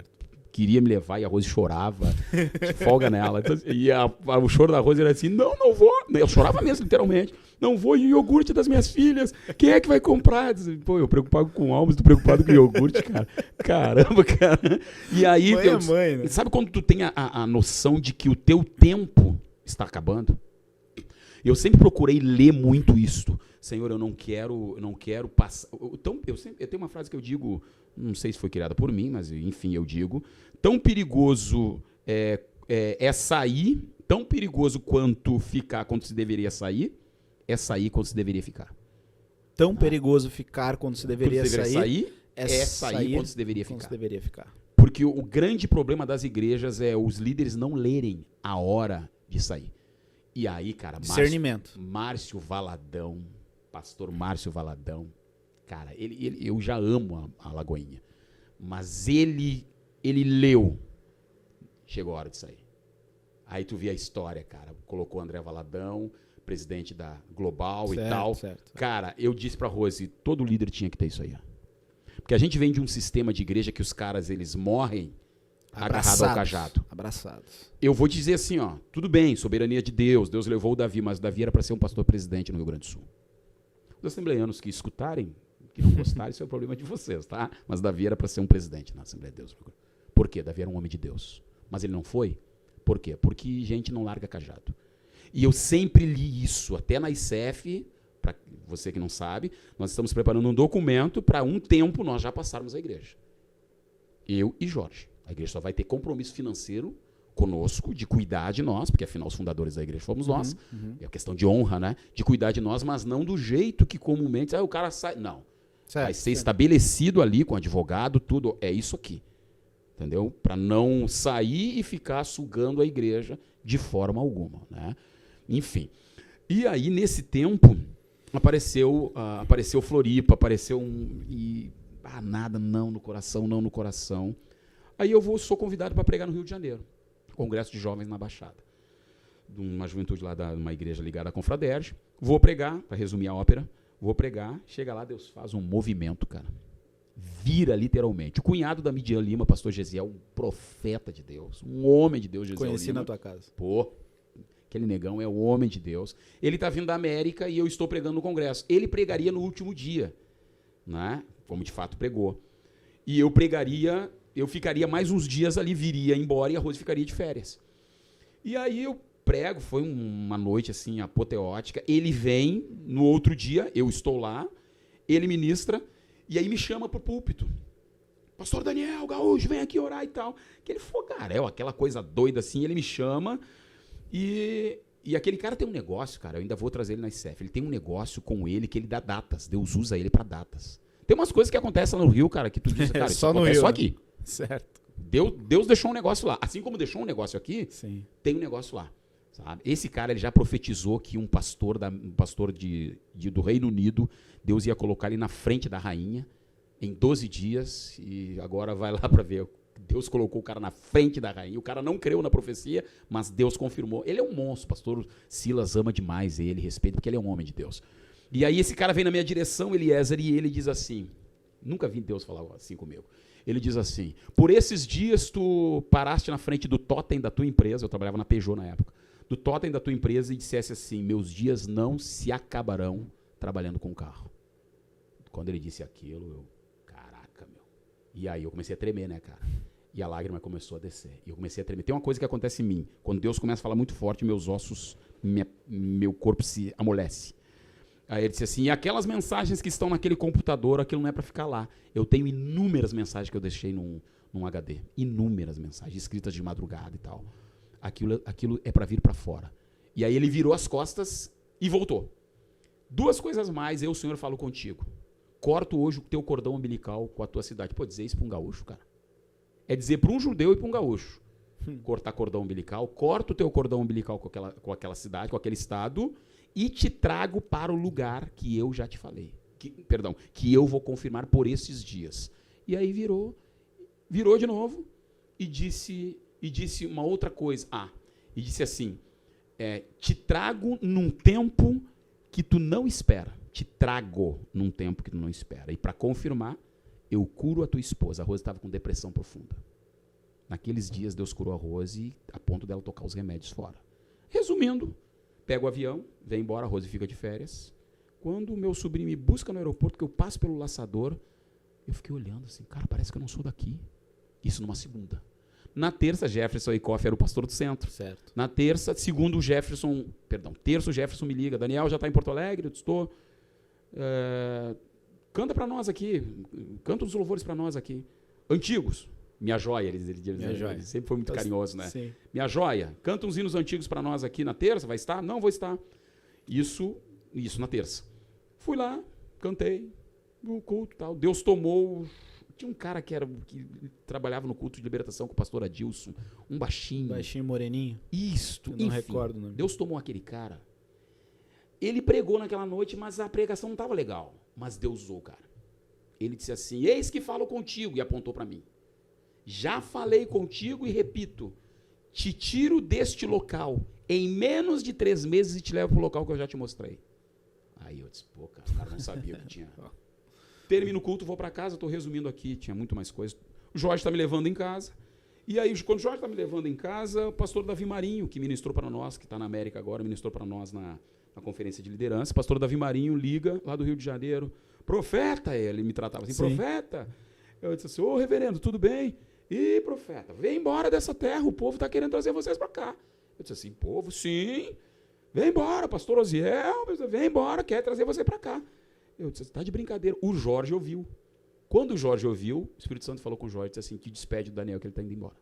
[SPEAKER 2] queria me levar e a Rose chorava, de folga nela. Então, e o choro da Rose era assim, não vou. Eu chorava mesmo, literalmente. Não vou, e o iogurte das minhas filhas, quem é que vai comprar? Pô, eu preocupado com almas, tu preocupado com iogurte, cara. Caramba, cara. E aí,
[SPEAKER 1] mãe, né?
[SPEAKER 2] Sabe quando tu tem a noção de que o teu tempo está acabando? Eu sempre procurei ler muito isto. Senhor, eu não quero passar... Então, eu tenho uma frase que eu digo, não sei se foi criada por mim, mas enfim, eu digo, tão perigoso é sair, tão perigoso quanto ficar quando se deveria sair, é sair quando se deveria ficar.
[SPEAKER 1] Tão perigoso ficar quando se deveria sair,
[SPEAKER 2] é sair quando se deveria ficar.
[SPEAKER 1] ficar.
[SPEAKER 2] Porque o grande problema das igrejas é os líderes não lerem a hora de sair. E aí, cara,
[SPEAKER 1] discernimento.
[SPEAKER 2] Márcio Valadão, pastor Márcio Valadão, cara, eu já amo a Lagoinha, mas ele leu, chegou a hora de sair. Aí tu vê a história, cara, colocou o André Valadão, presidente da Global certo, e tal. Certo. Cara, eu disse pra Rose, todo líder tinha que ter isso aí. Porque a gente vem de um sistema de igreja que os caras, eles morrem agarrados ao cajado.
[SPEAKER 1] Abraçados.
[SPEAKER 2] Eu vou te dizer assim, ó, tudo bem, soberania de Deus, Deus levou o Davi, mas o Davi era para ser um pastor presidente no Rio Grande do Sul. Os assembleianos que escutarem, que não gostarem, isso é o problema de vocês, tá? Mas Davi era para ser um presidente na Assembleia de Deus. Por quê? Davi era um homem de Deus. Mas ele não foi? Por quê? Porque gente não larga cajado. E eu sempre li isso, até na ICF, para você que não sabe, nós estamos preparando um documento para um tempo nós já passarmos a igreja. Eu e Jorge. A igreja só vai ter compromisso financeiro conosco, de cuidar de nós, porque afinal os fundadores da igreja fomos nós. É questão de honra, né? De cuidar de nós, mas não do jeito que comumente o cara sai. Não. Certo, vai ser estabelecido ali com advogado, tudo. É isso aqui. Entendeu? Para não sair e ficar sugando a igreja de forma alguma, né? Enfim. E aí, nesse tempo, apareceu Floripa, apareceu nada, não no coração. Aí sou convidado para pregar no Rio de Janeiro, Congresso de Jovens na Baixada, de uma juventude lá de uma igreja ligada à Confraderge. Vou pregar, para resumir a ópera, chega lá, Deus faz um movimento, cara. Vira literalmente. O cunhado da Midian Lima, pastor Gesiel, um profeta de Deus, um homem de Deus, Gesiel
[SPEAKER 1] Conheci
[SPEAKER 2] Lima.
[SPEAKER 1] na tua casa.
[SPEAKER 2] Pô, aquele negão é o homem de Deus. Ele está vindo da América e eu estou pregando no Congresso. Ele pregaria no último dia, né? Como de fato pregou. E eu ficaria mais uns dias ali, viria embora e a Rose ficaria de férias. E aí eu prego, foi uma noite assim apoteótica. Ele vem no outro dia, eu estou lá, ele ministra e aí me chama para o púlpito. Pastor Daniel Gaúcho, vem aqui orar e tal. Aquele fogaréu, aquela coisa doida assim, ele me chama e aquele cara tem um negócio, cara, eu ainda vou trazer ele na ICF. Ele tem um negócio com ele que ele dá datas, Deus usa ele para datas. Tem umas coisas que acontecem no Rio, cara, que tu diz, cara, isso acontece só aqui.
[SPEAKER 1] Certo.
[SPEAKER 2] Deus deixou um negócio lá. Assim como deixou um negócio aqui,
[SPEAKER 1] Sim.
[SPEAKER 2] tem um negócio lá. Sabe? Esse cara ele já profetizou que um pastor do Reino Unido, Deus ia colocar ele na frente da rainha em 12 dias. E agora vai lá para ver. Deus colocou o cara na frente da rainha. O cara não creu na profecia, mas Deus confirmou. Ele é um monstro. O pastor Silas ama demais ele, respeita, porque ele é um homem de Deus. E aí esse cara vem na minha direção, Eliezer, e ele diz assim, nunca vi Deus falar assim comigo. Ele diz assim, por esses dias tu paraste na frente do totem da tua empresa, eu trabalhava na Peugeot na época, do totem da tua empresa e dissesse assim, meus dias não se acabarão trabalhando com carro. Quando ele disse aquilo, eu, caraca, meu. E aí eu comecei a tremer, né, cara? E a lágrima começou a descer. E eu comecei a tremer. Tem uma coisa que acontece em mim. Quando Deus começa a falar muito forte, meus ossos, meu corpo se amolece. Aí ele disse assim, e aquelas mensagens que estão naquele computador, aquilo não é para ficar lá. Eu tenho inúmeras mensagens que eu deixei num HD. Inúmeras mensagens, escritas de madrugada e tal. Aquilo é para vir para fora. E aí ele virou as costas e voltou. 2 coisas mais, eu, o Senhor, falo contigo. Corto hoje o teu cordão umbilical com a tua cidade. Pô, dizer isso para um gaúcho, cara? É dizer para um judeu e para um gaúcho. Cortar cordão umbilical. Corta o teu cordão umbilical com aquela cidade, com aquele estado, e te trago para o lugar que eu já te falei. Que eu vou confirmar por esses dias. E aí virou de novo e disse uma outra coisa. E disse assim, te trago num tempo que tu não espera. Te trago num tempo que tu não espera. E para confirmar, eu curo a tua esposa. A Rose estava com depressão profunda. Naqueles dias, Deus curou a Rose a ponto dela tocar os remédios fora. Resumindo, pego o avião, vem embora, a Rose fica de férias. Quando o meu sobrinho me busca no aeroporto, que eu passo pelo laçador, eu fiquei olhando assim, cara, parece que eu não sou daqui. Isso numa segunda. Na terça, Jefferson Eikoff era o pastor do centro.
[SPEAKER 1] Certo.
[SPEAKER 2] Na terça, terço, Jefferson me liga, Daniel já está em Porto Alegre, eu estou... canta para nós aqui, canta os louvores para nós aqui. Antigos, minha joia, ele sempre foi muito carinhoso, né?
[SPEAKER 1] Sim.
[SPEAKER 2] Minha joia, canta uns hinos antigos para nós aqui na terça, vai estar? Não, vou estar. Isso na terça. Fui lá, cantei, no culto e tal. Deus tomou... Tinha um cara que trabalhava no culto de libertação com o pastor Adilson, um baixinho.
[SPEAKER 1] Baixinho, moreninho.
[SPEAKER 2] Isto,
[SPEAKER 1] eu não recordo o nome.
[SPEAKER 2] Deus tomou aquele cara. Ele pregou naquela noite, mas a pregação não estava legal. Mas Deus usou o cara. Ele disse assim, eis que falo contigo, e apontou para mim. Já falei contigo e repito, te tiro deste local em menos de 3 meses e te levo para o local que eu já te mostrei. Aí eu disse, pô, cara, o cara não sabia o que tinha. Termino o culto, vou para casa, estou resumindo aqui, tinha muito mais coisa. O Jorge está me levando em casa. E aí, quando o Jorge está me levando em casa, o pastor Davi Marinho, que ministrou para nós, que está na América agora, ministrou para nós na conferência de liderança, o pastor Davi Marinho liga, lá do Rio de Janeiro, profeta, ele me tratava assim, sim. Profeta. Eu disse assim, ô reverendo, tudo bem? E profeta, vem embora dessa terra, o povo está querendo trazer vocês para cá. Eu disse assim, povo, sim, vem embora, pastor Osiel, vem embora, quer trazer você para cá. Eu disse, está de brincadeira. O Jorge ouviu. Quando o Jorge ouviu, o Espírito Santo falou com o Jorge, disse assim, que despede do Daniel, que ele está indo embora.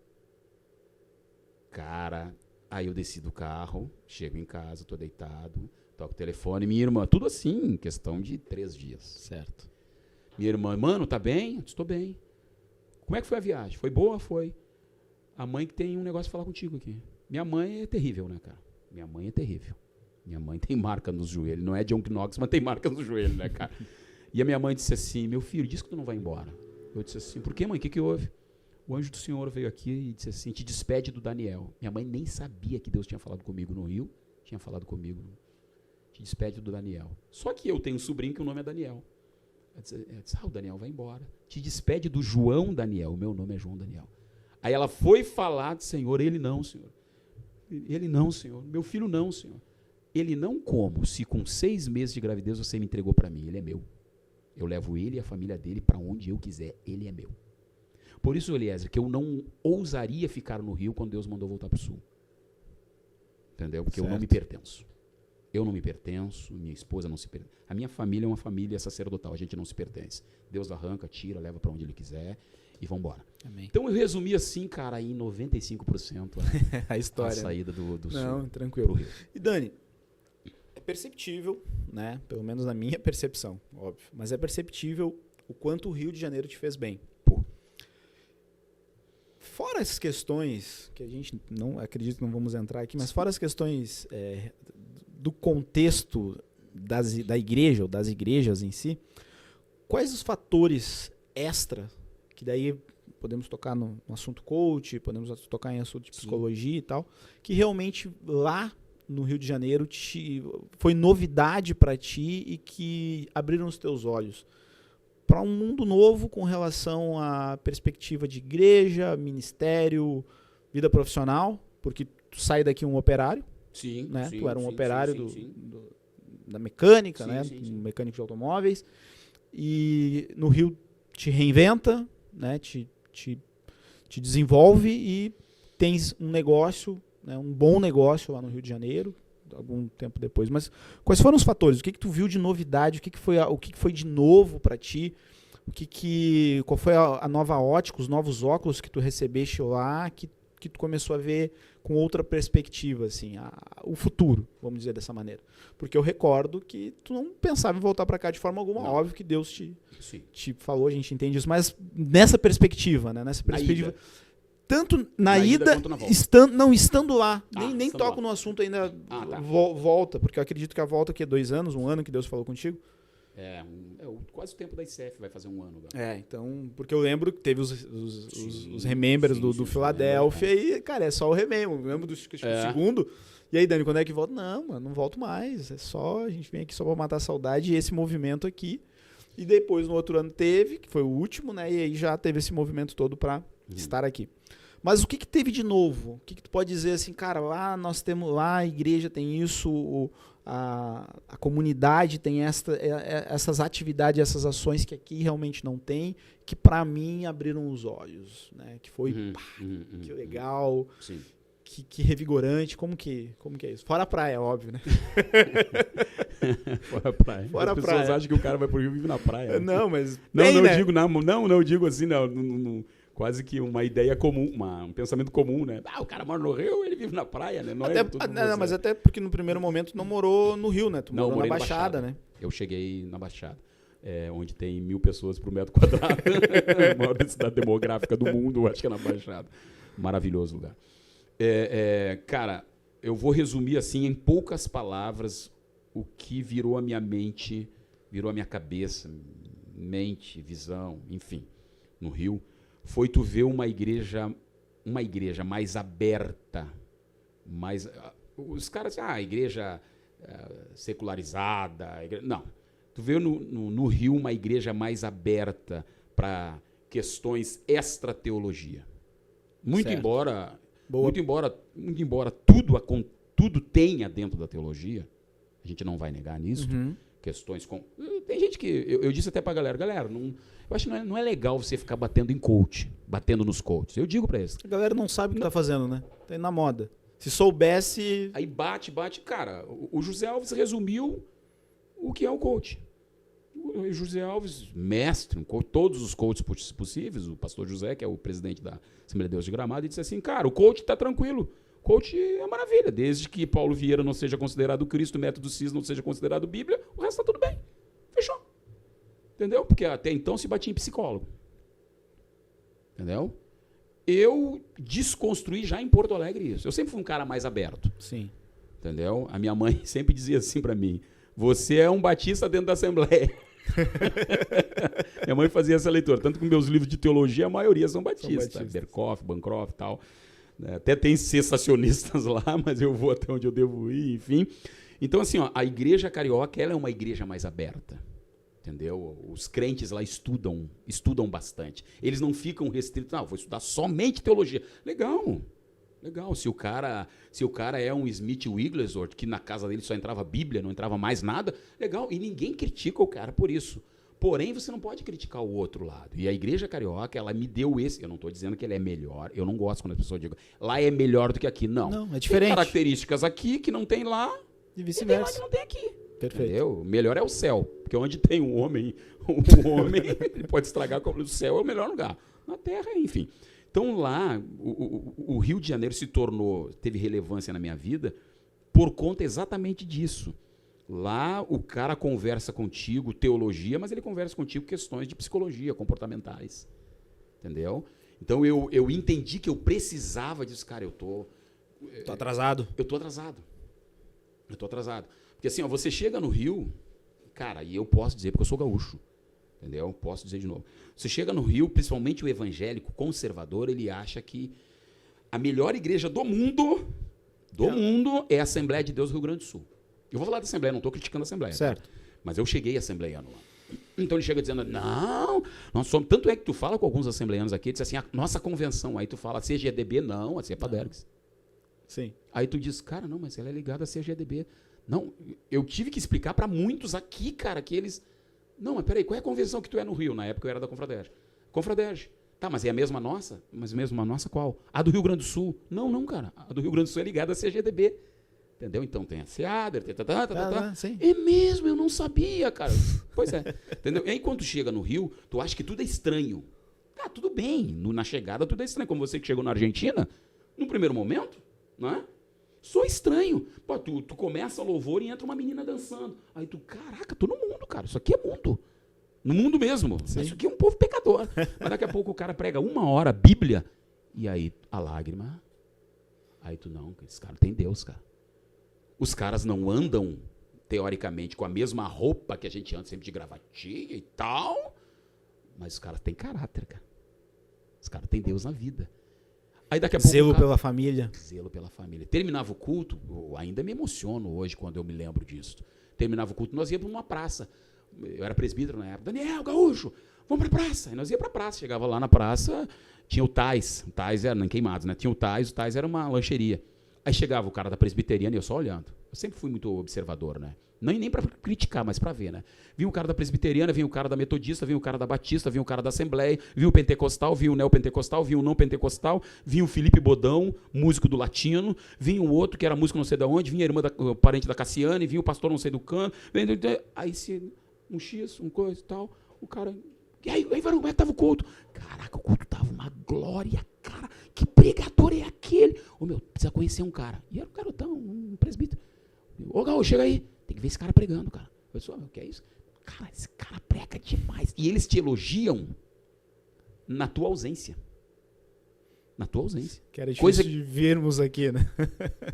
[SPEAKER 2] Cara, aí eu desci do carro, chego em casa, estou deitado, toco o telefone, minha irmã, tudo assim, em questão de 3 dias.
[SPEAKER 1] Certo.
[SPEAKER 2] Minha irmã, mano, tá bem? Eu disse, estou bem. Como é que foi a viagem? Foi boa? Foi. A mãe que tem um negócio pra falar contigo aqui. Minha mãe é terrível, né, cara? Minha mãe é terrível. Minha mãe tem marca nos joelhos. Não é John Knox, mas tem marca nos joelhos, né, cara? E a minha mãe disse assim, meu filho, diz que tu não vai embora. Eu disse assim, por que, mãe? O que houve? O anjo do Senhor veio aqui e disse assim, te despede do Daniel. Minha mãe nem sabia que Deus tinha falado comigo no Rio, tinha falado comigo. Te despede do Daniel. Só que eu tenho um sobrinho que o nome é Daniel. Eu disse, o Daniel vai embora. Te despede do João Daniel. O meu nome é João Daniel. Aí ela foi falar do Senhor, ele não, Senhor. Ele não, Senhor. Meu filho não, Senhor. Ele não como, se com 6 meses de gravidez você me entregou para mim, ele é meu. Eu levo ele e a família dele para onde eu quiser, ele é meu. Por isso, Eliezer, que eu não ousaria ficar no Rio quando Deus mandou voltar para o Sul. Entendeu? Porque certo. Eu não me pertenço. Eu não me pertenço, minha esposa não se pertence. A minha família é uma família sacerdotal, a gente não se pertence. Deus arranca, tira, leva para onde ele quiser e vamos embora. Então eu resumi assim, cara, em 95%
[SPEAKER 1] a história.
[SPEAKER 2] A saída do
[SPEAKER 1] Sul.
[SPEAKER 2] Sul
[SPEAKER 1] tranquilo.
[SPEAKER 2] Pro Rio.
[SPEAKER 1] E Dani, é perceptível, né? Pelo menos na minha percepção, óbvio. Mas é perceptível o quanto o Rio de Janeiro te fez bem.
[SPEAKER 2] Pô.
[SPEAKER 1] Fora as questões, que a gente não acredito que não vamos entrar aqui, mas fora as questões do contexto da igreja ou das igrejas em si, quais os fatores extra, que daí podemos tocar no assunto coach, podemos tocar em assunto de psicologia e tal, que realmente lá no Rio de Janeiro foi novidade para ti e que abriram os teus olhos para um mundo novo com relação à perspectiva de igreja, ministério, vida profissional, porque tu sai daqui um operário,
[SPEAKER 2] Sim,
[SPEAKER 1] né?
[SPEAKER 2] Sim,
[SPEAKER 1] Tu era um
[SPEAKER 2] sim,
[SPEAKER 1] operário
[SPEAKER 2] sim.
[SPEAKER 1] da mecânica,
[SPEAKER 2] Sim,
[SPEAKER 1] né?
[SPEAKER 2] sim.
[SPEAKER 1] Mecânico de automóveis, e no Rio te reinventa, né? Te desenvolve e tens um negócio, né? Um bom negócio lá no Rio de Janeiro, algum tempo depois. Mas quais foram os fatores? O que tu viu de novidade? O que foi de novo para ti? Qual foi a nova ótica, os novos óculos que tu recebeste lá, que tu começou a ver com outra perspectiva, assim, o futuro, vamos dizer dessa maneira? Porque eu recordo que tu não pensava em voltar para cá de forma alguma. Não. Óbvio que Deus te falou, a gente entende isso, mas nessa perspectiva, né? Nessa perspectiva, tanto na ida quanto na volta. Estando lá. Nem toco lá no assunto ainda. Tá. Volta, porque eu acredito que a volta aqui é 2 anos, 1 ano que Deus falou contigo.
[SPEAKER 2] Quase o tempo da ICF vai fazer 1 ano. Cara.
[SPEAKER 1] Então, porque eu lembro que teve os remembers do Philadelphia e, cara, é só o remember. Eu lembro do segundo. E aí, Dani, quando é que volta? Não, mano, não volto mais. É só, a gente vem aqui só pra matar a saudade e esse movimento aqui. E depois, no outro ano, teve, que foi o último, né? E aí já teve esse movimento todo pra estar aqui. Mas o que teve de novo? O que tu pode dizer assim, cara, lá nós temos, lá a igreja tem isso, a comunidade tem essas atividades, essas ações que aqui realmente não tem, que para mim abriram os olhos, né? Que foi, que legal, que revigorante, como que é isso? Fora a praia, óbvio, né?
[SPEAKER 2] Fora a praia.
[SPEAKER 1] Fora a
[SPEAKER 2] As
[SPEAKER 1] praia.
[SPEAKER 2] pessoas acham que o cara vai pro Rio e vive na praia.
[SPEAKER 1] Não, mas
[SPEAKER 2] eu digo assim, não. Quase que uma ideia comum, um pensamento comum, né? O cara mora no Rio, ele vive na praia, né?
[SPEAKER 1] Mas até porque no primeiro momento não morou no Rio, né? Tu morou na Baixada, né?
[SPEAKER 2] Eu cheguei na Baixada, onde tem 1.000 pessoas por metro quadrado. A maior densidade demográfica do mundo, acho que é na Baixada. Maravilhoso lugar. Cara, eu vou resumir assim em poucas palavras o que virou a minha mente, virou a minha cabeça, mente, visão, enfim, no Rio. Foi tu ver uma igreja mais aberta, mais... Os caras dizem, a igreja secularizada... Não, tu vê no Rio uma igreja mais aberta para questões extra-teologia. Muito embora tudo tenha dentro da teologia, a gente não vai negar nisso, questões com... Tem gente que... Eu disse até pra galera, não... Eu acho que não é legal você ficar batendo nos coaches. Eu digo pra eles.
[SPEAKER 1] A galera não sabe o que tá fazendo, né? Tá indo na moda. Se soubesse...
[SPEAKER 2] Aí bate. Cara, o José Alves resumiu o que é o coach. O José Alves, mestre, todos os coaches possíveis, o pastor José, que é o presidente da Assembleia de Deus de Gramado, ele disse assim, cara, o coach tá tranquilo. Coach é maravilha. Desde que Paulo Vieira não seja considerado Cristo, o método CIS não seja considerado Bíblia, o resto tá tudo bem. Fechou. Entendeu? Porque até então se batia em psicólogo. Entendeu? Eu desconstruí já em Porto Alegre isso. Eu sempre fui um cara mais aberto.
[SPEAKER 1] Sim.
[SPEAKER 2] Entendeu? A minha mãe sempre dizia assim pra mim, você é um batista dentro da Assembleia. Minha mãe fazia essa leitura. Tanto que meus livros de teologia, a maioria são batistas. Berkoff, Bancroft e tal. Até tem cessacionistas lá, mas eu vou até onde eu devo ir, enfim. Então, assim, a igreja carioca, ela é uma igreja mais aberta. Entendeu? Os crentes lá estudam bastante. Eles não ficam restritos, vou estudar somente teologia. Legal. Se o cara é um Smith Wigglesworth, que na casa dele só entrava Bíblia, não entrava mais nada, legal. E ninguém critica o cara por isso. Porém, você não pode criticar o outro lado. E a igreja carioca, ela me deu esse... Eu não estou dizendo que ele é melhor. Eu não gosto quando as pessoas digam, lá é melhor do que aqui. Não.
[SPEAKER 1] Não, é diferente.
[SPEAKER 2] Tem características aqui que não tem lá.
[SPEAKER 1] E vice-versa.
[SPEAKER 2] E tem lá que não tem aqui.
[SPEAKER 1] Perfeito.
[SPEAKER 2] Entendeu? O melhor é o céu. Porque onde tem um homem, ele pode estragar. O céu é o melhor lugar. Na terra, enfim. Então lá, o Rio de Janeiro teve relevância na minha vida por conta exatamente disso. Lá o cara conversa contigo teologia, mas ele conversa contigo questões de psicologia, comportamentais. Entendeu? Então eu entendi que eu precisava disso. Cara,
[SPEAKER 1] Tô atrasado.
[SPEAKER 2] Eu tô atrasado. Porque assim, ó, você chega no Rio, cara, e eu posso dizer porque eu sou gaúcho, entendeu? Posso dizer de novo. Você chega no Rio, principalmente o evangélico conservador, ele acha que a melhor igreja do mundo é a Assembleia de Deus do Rio Grande do Sul. Eu vou falar da Assembleia, não estou criticando a Assembleia.
[SPEAKER 1] Certo.
[SPEAKER 2] Tá? Mas eu cheguei assembleiano lá. Então ele chega dizendo, não, nós somos... Tanto é que tu fala com alguns assembleianos aqui, diz assim, a nossa convenção, aí tu fala, a CGDB, não, a CEPADERGS.
[SPEAKER 1] Sim.
[SPEAKER 2] Aí tu diz, cara, não, mas ela é ligada à CGDB. Não, eu tive que explicar para muitos aqui, cara, que eles... Não, mas peraí, qual é a convenção que tu é no Rio? Na época eu era da Confraderge. Confraderge. Tá, mas é a mesma nossa? Mas a mesma nossa qual? A do Rio Grande do Sul. Não, cara. A do Rio Grande do Sul é ligada à CGDB. Entendeu? Então tem a SEADER,
[SPEAKER 1] Sim.
[SPEAKER 2] É mesmo, eu não sabia, cara. Pois é. Entendeu? E aí quando tu chega no Rio, tu acha que tudo é estranho. Ah, tudo bem. Na chegada tudo é estranho. Como você que chegou na Argentina, no primeiro momento, não é? Sou estranho. Pô, tu começa a louvor e entra uma menina dançando. Aí tu, caraca, tô no mundo, cara. Isso aqui é mundo. No mundo mesmo. Isso aqui é um povo pecador. Mas daqui a pouco o cara prega 1 hora a Bíblia e aí a lágrima. Aí tu, não, esse cara tem Deus, cara. Os caras não andam, teoricamente, com a mesma roupa que a gente anda, sempre de gravatinha e tal, mas os caras têm caráter, cara. Os caras têm Deus na vida. Aí daqui a pouco...
[SPEAKER 1] Zelo pela família.
[SPEAKER 2] Zelo pela família. Terminava o culto, eu ainda me emociono hoje quando eu me lembro disso. Terminava o culto, nós íamos para uma praça. Eu era presbítero na época. Daniel, gaúcho, vamos para a praça. Aí nós íamos para a praça. Chegava lá na praça, tinha o Tais. O Tais era, em Queimados, né? Tinha o Tais era uma lancheria. Aí chegava o cara da presbiteriana e eu só olhando. Eu sempre fui muito observador, né? Nem para criticar, mas para ver, né? Vinha o cara da presbiteriana, vinha o cara da metodista, vinha o cara da batista, vinha o cara da assembleia, vinha o pentecostal, vinha o neopentecostal, vinha o não pentecostal, vinha o Felipe Bodão, músico do latino, vinha o outro que era músico não sei de onde, vinha a irmã o parente da Cassiane, vinha o pastor não sei do canto, aí um X, um coisa e tal, o cara... E aí, varão, como é que tava o culto? Caraca, o culto tava uma glória, cara. Que pregador é aquele? Ô, meu, precisa conhecer um cara. E era um garotão, um presbítero. Ô, Gaúcho, chega aí. Tem que ver esse cara pregando, cara. Eu disse, o que é isso? Cara, esse cara prega demais. E eles te elogiam na tua ausência. Na tua ausência.
[SPEAKER 1] Que era difícil de vermos aqui, né?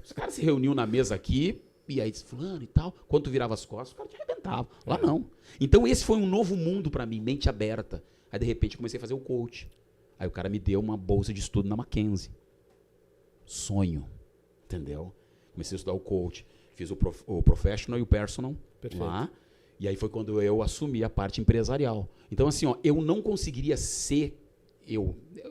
[SPEAKER 2] Os caras se reuniam na mesa aqui, e aí, fulano e tal, quando tu virava as costas, o cara te arrebentava. Lá não. Então esse foi um novo mundo para mim, mente aberta. Aí de repente comecei a fazer o coach. Aí o cara me deu uma bolsa de estudo na Mackenzie. Sonho. Entendeu? Comecei a estudar o coach. Fiz o professional e o personal. Perfeito. Lá. E aí foi quando eu assumi a parte empresarial. Então assim, ó, eu não conseguiria ser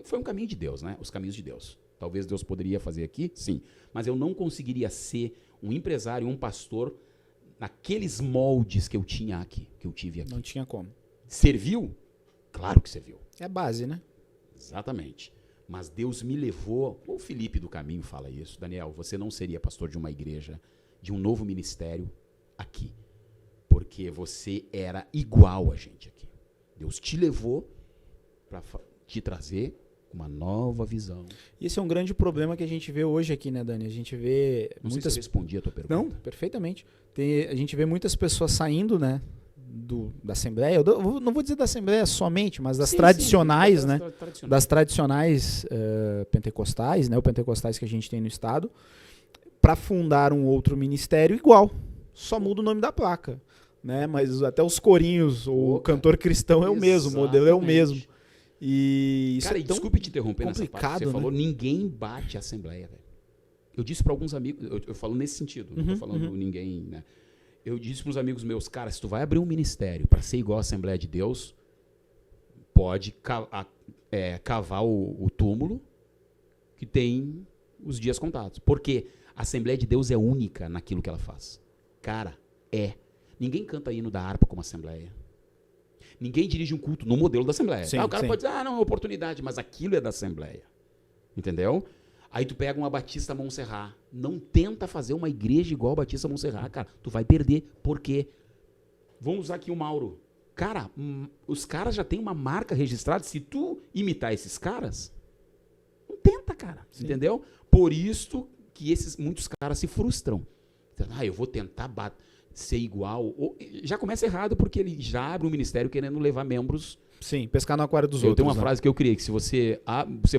[SPEAKER 2] foi um caminho de Deus, né? Os caminhos de Deus. Talvez Deus poderia fazer aqui, sim. Mas eu não conseguiria ser um empresário, um pastor, naqueles moldes que eu tinha aqui, que eu tive aqui.
[SPEAKER 1] Não tinha como.
[SPEAKER 2] Serviu? Claro que serviu.
[SPEAKER 1] É a base, né?
[SPEAKER 2] Exatamente. Mas Deus me levou... O Felipe do Caminho fala isso. Daniel, você não seria pastor de uma igreja, de um novo ministério aqui. Porque você era igual a gente aqui. Deus te levou para te trazer uma nova visão.
[SPEAKER 1] E esse é um grande problema que a gente vê hoje aqui, né, Dani? A gente vê...
[SPEAKER 2] Não sei se eu respondi a tua pergunta.
[SPEAKER 1] Não, perfeitamente. A gente vê muitas pessoas saindo, né, da Assembleia. Eu não vou dizer da Assembleia somente, mas das tradicionais, né? Das tradicionais pentecostais, né? Ou pentecostais que a gente tem no estado, para fundar um outro ministério igual. Só muda o nome da placa, né? Mas até os corinhos, o cantor cristão é o mesmo, o modelo é o mesmo. E isso
[SPEAKER 2] cara, desculpe te interromper nessa parte. Você
[SPEAKER 1] né?
[SPEAKER 2] falou, ninguém bate a Assembleia, velho. Eu disse para alguns amigos, eu falo nesse sentido, não estou falando ninguém, né? Eu disse para uns amigos meus, cara, se tu vai abrir um ministério para ser igual à Assembleia de Deus, pode cavar o túmulo que tem os dias contados. Porque a Assembleia de Deus é única naquilo que ela faz. Cara, ninguém canta hino da harpa como Assembleia. Ninguém dirige um culto no modelo da Assembleia.
[SPEAKER 1] Sim,
[SPEAKER 2] o cara pode dizer, não, é oportunidade, mas aquilo é da Assembleia. Entendeu? Aí tu pega uma Batista Montserrat. Não tenta fazer uma igreja igual a Batista Montserrat, cara. Tu vai perder. Por quê? Vamos usar aqui o Mauro. Cara, os caras já têm uma marca registrada. Se tu imitar esses caras, não tenta, cara. Sim. Entendeu? Por isso que muitos caras se frustram. Eu vou tentar ser igual. Já começa errado porque ele já abre um ministério querendo levar membros
[SPEAKER 1] Sim, pescar no aquário dos
[SPEAKER 2] Eu
[SPEAKER 1] outros.
[SPEAKER 2] tenho uma frase que eu criei, que se você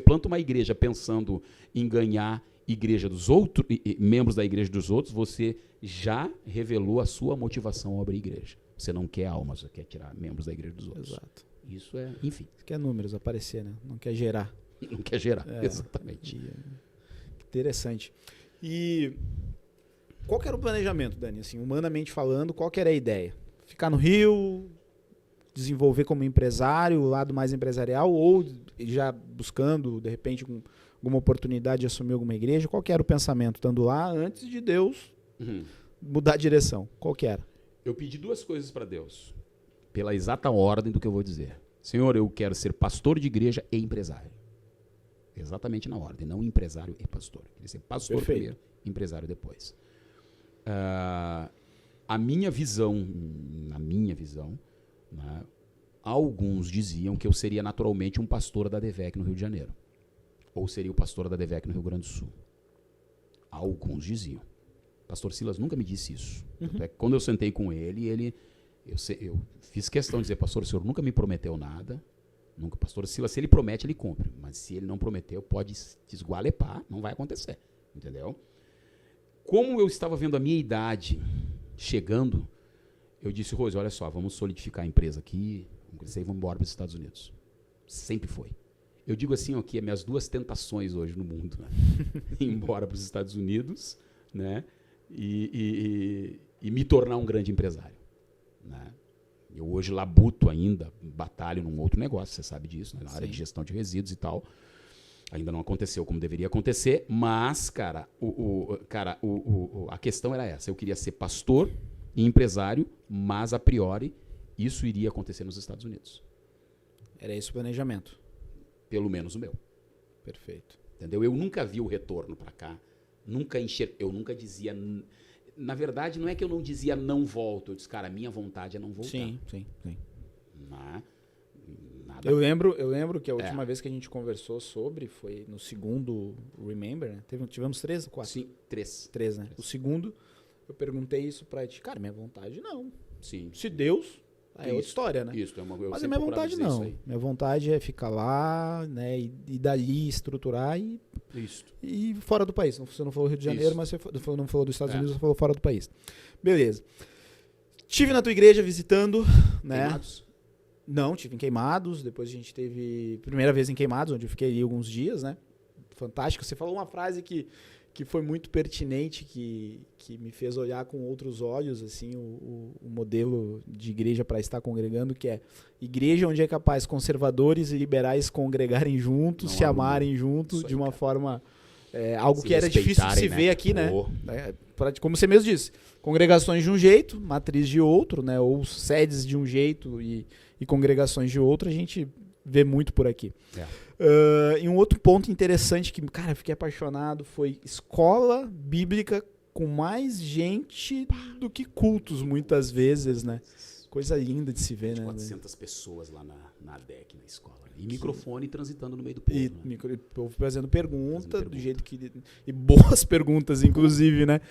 [SPEAKER 2] planta uma igreja pensando em ganhar igreja dos outros, membros da igreja dos outros, você já revelou a sua motivação ao abrir igreja. Você não quer almas, você quer tirar membros da igreja dos outros.
[SPEAKER 1] Exato.
[SPEAKER 2] Isso é, enfim.
[SPEAKER 1] Você quer números, aparecer, né? Não quer gerar.
[SPEAKER 2] Não quer gerar, exatamente.
[SPEAKER 1] Interessante. E qual que era o planejamento, Dani? Assim, humanamente falando, qual que era a ideia? Ficar no Rio, desenvolver como empresário, o lado mais empresarial, ou já buscando, de repente, alguma oportunidade de assumir alguma igreja? Qual que era o pensamento, estando lá, antes de Deus mudar a direção? Qual que era?
[SPEAKER 2] Eu pedi duas coisas para Deus, pela exata ordem do que eu vou dizer. Senhor, eu quero ser pastor de igreja e empresário. Exatamente na ordem, não empresário e pastor. Eu queria ser pastor primeiro, empresário depois. Na minha visão, né, alguns diziam que eu seria naturalmente um pastor da DEVEC no Rio de Janeiro. Ou seria o pastor da DEVEC no Rio Grande do Sul. Alguns diziam. Pastor Silas nunca me disse isso. Quando eu sentei com ele, eu fiz questão de dizer, pastor, o senhor nunca me prometeu nada. Nunca, pastor Silas, se ele promete, ele cumpre. Mas se ele não prometeu, pode desgualepar, não vai acontecer. Entendeu? Como eu estava vendo a minha idade chegando, eu disse, Rose, olha só, vamos solidificar a empresa aqui, vamos crescer e vamos embora para os Estados Unidos. Sempre foi. Eu digo assim, aqui, as minhas duas tentações hoje no mundo, né? Ir embora para os Estados Unidos, né? E me tornar um grande empresário, né? Eu hoje labuto ainda, batalho num outro negócio, você sabe disso, né? Na área de gestão de resíduos e tal. Ainda não aconteceu como deveria acontecer, mas, cara, a questão era essa. Eu queria ser pastor e empresário, mas, a priori, isso iria acontecer nos Estados Unidos.
[SPEAKER 1] Era esse o planejamento?
[SPEAKER 2] Pelo menos o meu.
[SPEAKER 1] Perfeito.
[SPEAKER 2] Entendeu? Eu nunca vi o retorno para cá. Eu nunca dizia... Na verdade, não é que eu não dizia não volto. Eu disse, cara, a minha vontade é não voltar.
[SPEAKER 1] Sim.
[SPEAKER 2] Nada.
[SPEAKER 1] Eu lembro que a última vez que a gente conversou sobre foi no segundo Remember, né? Tivemos 3 ou 4?
[SPEAKER 2] Sim, 3.
[SPEAKER 1] 3, né? O segundo, eu perguntei isso pra ti. Cara, minha vontade não.
[SPEAKER 2] Sim.
[SPEAKER 1] Se Deus, é outra história, né?
[SPEAKER 2] Isso,
[SPEAKER 1] mas a minha vontade não. Minha vontade é ficar lá, né? E dali estruturar e fora do país. Você não falou Rio de Janeiro, mas você não falou dos Estados Unidos, você falou fora do país. Beleza. Estive na tua igreja visitando, né?
[SPEAKER 2] Queimados?
[SPEAKER 1] Não, tive em Queimados. Depois a gente teve primeira vez em Queimados, onde eu fiquei ali alguns dias, né? Fantástico. Você falou uma frase que foi muito pertinente, que me fez olhar com outros olhos assim o modelo de igreja para estar congregando, que é igreja onde é capaz conservadores e liberais congregarem juntos, se amarem juntos de uma forma... algo que era difícil de se ver aqui, né? Como você mesmo disse, congregações de um jeito, matriz de outro, né? Ou sedes de um jeito e congregações de outro, a gente vê muito por aqui. E um outro ponto interessante que, cara, eu fiquei apaixonado foi escola bíblica com mais gente do que cultos, muitas vezes, né? Coisa linda de se ver, né?
[SPEAKER 2] 400 pessoas lá na ADEC, na escola. E microfone transitando no meio do povo.
[SPEAKER 1] E o povo fazendo pergunta do jeito que... E boas perguntas, inclusive, né?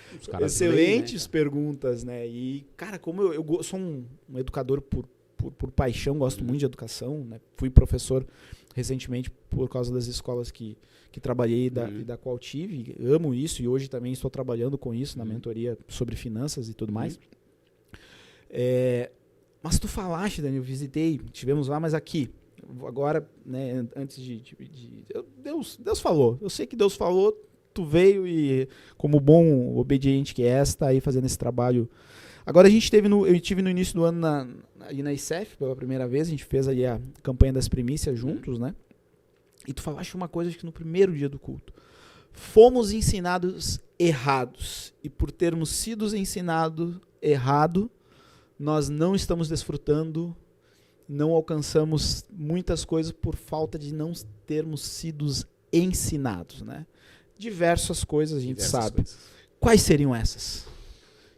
[SPEAKER 1] Excelentes perguntas, né? E, cara, como eu sou um educador por paixão, gosto muito de educação, né? Fui professor recentemente por causa das escolas que trabalhei e da qual tive. Amo isso e hoje também estou trabalhando com isso na mentoria sobre finanças e tudo mais. Mas tu falaste, Dani, eu visitei, tivemos lá, mas aqui, agora, né, antes Deus falou. Eu sei que Deus falou, tu veio e, como bom obediente que és, tá aí fazendo esse trabalho. Agora eu estive no início do ano ali na ICEF pela primeira vez, a gente fez ali a campanha das primícias juntos, né? E tu falaste uma coisa acho que no primeiro dia do culto. Fomos ensinados errados. E por termos sido ensinados errado, nós não estamos desfrutando, não alcançamos muitas coisas por falta de não termos sido ensinados, né? Diversas coisas a gente sabe. Quais seriam essas?